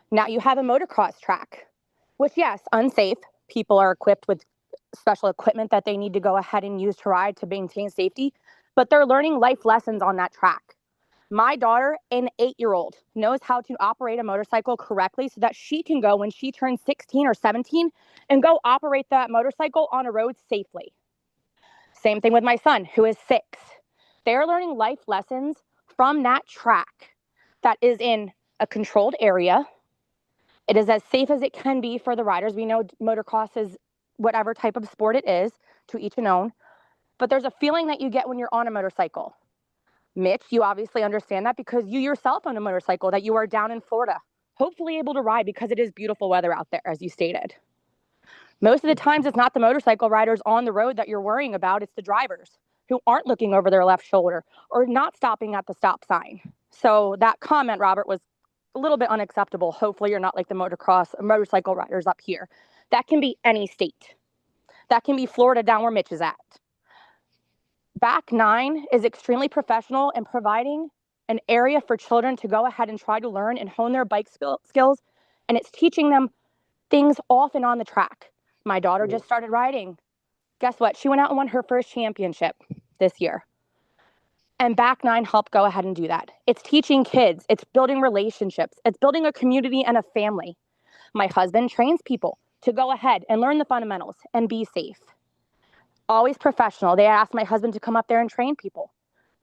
Now you have a motocross track, which, yes, unsafe. People are equipped with special equipment that they need to go ahead and use to ride to maintain safety, but they're learning life lessons on that track. My daughter, an 8-year-old, knows how to operate a motorcycle correctly so that she can go when she turns 16 or 17 and go operate that motorcycle on a road safely. Same thing with my son, who is 6. They're learning life lessons from that track that is in a controlled area. It is as safe as it can be for the riders. We know motocross is whatever type of sport it is, to each and own, but there's a feeling that you get when you're on a motorcycle. Mitch, you obviously understand that because you yourself own a motorcycle that you are down in Florida, hopefully able to ride because it is beautiful weather out there, as you stated. Most of the times, it's not the motorcycle riders on the road that you're worrying about. It's the drivers who aren't looking over their left shoulder or not stopping at the stop sign. So that comment, Robert, was a little bit unacceptable. Hopefully you're not like the motorcycle riders up here. That can be any state. That can be Florida down where Mitch is at. Back 9 is extremely professional in providing an area for children to go ahead and try to learn and hone their bike skills. And it's teaching them things off and on the track. My daughter just started riding. Guess what? She went out and won her first championship this year. And Back 9 helped go ahead and do that. It's teaching kids. It's building relationships. It's building a community and a family. My husband trains people to go ahead and learn the fundamentals and be safe. Always professional. They asked my husband to come up there and train people.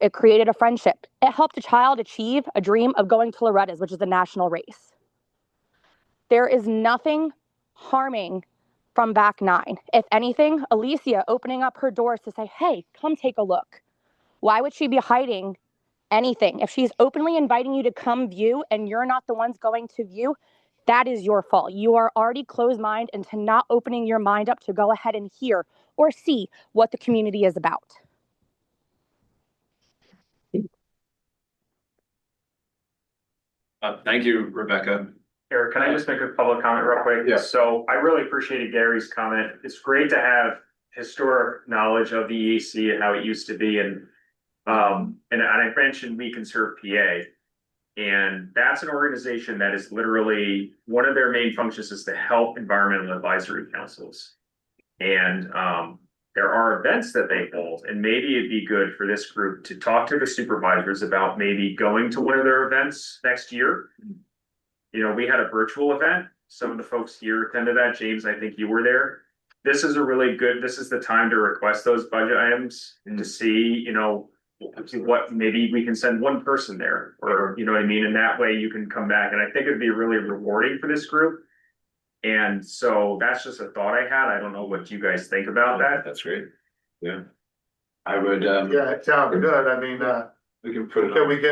It created a friendship. It helped a child achieve a dream of going to Loretta's, which is a national race. There is nothing harming from Back 9. If anything, Alicia opening up her doors to say, hey, come take a look, Why would she be hiding anything? If she's openly inviting you to come view and you're not the ones going to view, that is your fault. You are already closed mind into not opening your mind up to go ahead and hear or see what the community is about. Thank you, Rebecca. Eric, can I just make a public comment real quick? Yeah. So I really appreciated Gary's comment. It's great to have historic knowledge of the EAC and how it used to be, and I mentioned We Can Serve PA. And that's an organization that is literally, one of their main functions is to help environmental advisory councils. And there are events that they hold, and maybe it'd be good for this group to talk to the supervisors about maybe going to one of their events next year. You know, we had a virtual event. Some of the folks here attended that. James, I think you were there. This is the time to request those budget items and to see, you know, what, maybe we can send one person there, or, you know what I mean? And that way you can come back. And I think it'd be really rewarding for this group. And so that's just a thought I had. I don't know what you guys think about that. That's great. Yeah. I would, Yeah, it sounds good. I mean, we can put it can on. we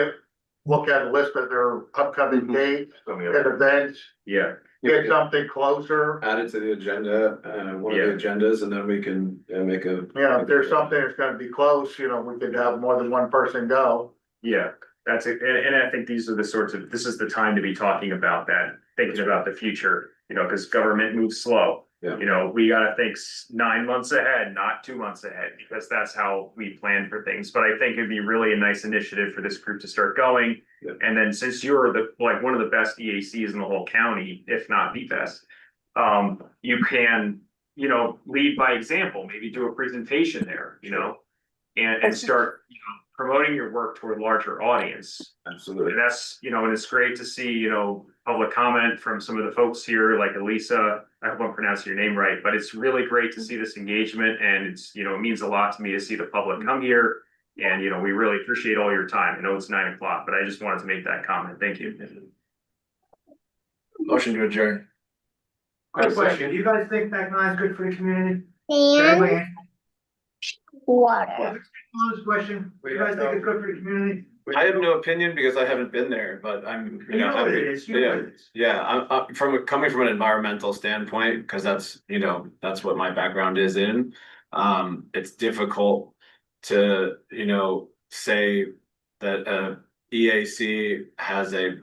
look at a list of their upcoming dates and events, Yeah. get something closer? Add it to the agenda, one of the agendas, and then we can make a. Yeah, if there's something that's gonna be close, you know, we could have more than one person go. Yeah, that's it. And I think these are the sorts of, this is the time to be talking about that, thinking about the future, you know, because government moves slow. Yeah. You know, we gotta think 9 months ahead, not 2 months ahead, because that's how we plan for things. But I think it'd be really a nice initiative for this group to start going. Yeah. And then since you're one of the best EACs in the whole county, if not the best, you can, you know, lead by example, maybe do a presentation there, you know, and start, you know, promoting your work to a larger audience. Absolutely. And that's, you know, and it's great to see, you know, public comment from some of the folks here, like Elisa. I hope I'm pronouncing your name right, but it's really great to see this engagement, and it's, you know, it means a lot to me to see the public come here. And, you know, we really appreciate all your time. I know it's 9 o'clock, but I just wanted to make that comment. Thank you. Motion to adjourn. Quick question, do you guys think Back Nine is good for the community? Anybody answer this question? Do you guys think it's good for the community? I have no opinion because I haven't been there, but I'm, You know what it is, you know what it is. Yeah, I'm coming from an environmental standpoint, because that's, you know, that's what my background is in. It's difficult to, you know, say that EAC has a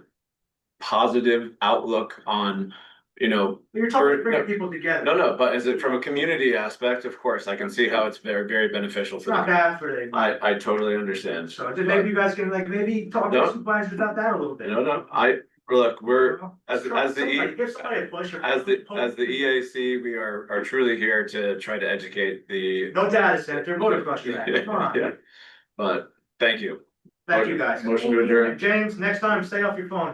positive outlook on, you know. You're talking to bringing people together. No, but is it from a community aspect? Of course, I can see how it's very, very beneficial It's for not them. bad for them. I totally understand. So then maybe you guys can maybe talk to No. the supervisors about that a little bit. No, look, we're, as the EAC, we are truly here to try to educate the. No data center, motocross track, come on. Yeah. But thank you. Thank you, guys. Motion to adjourn. James, next time, stay off your phone.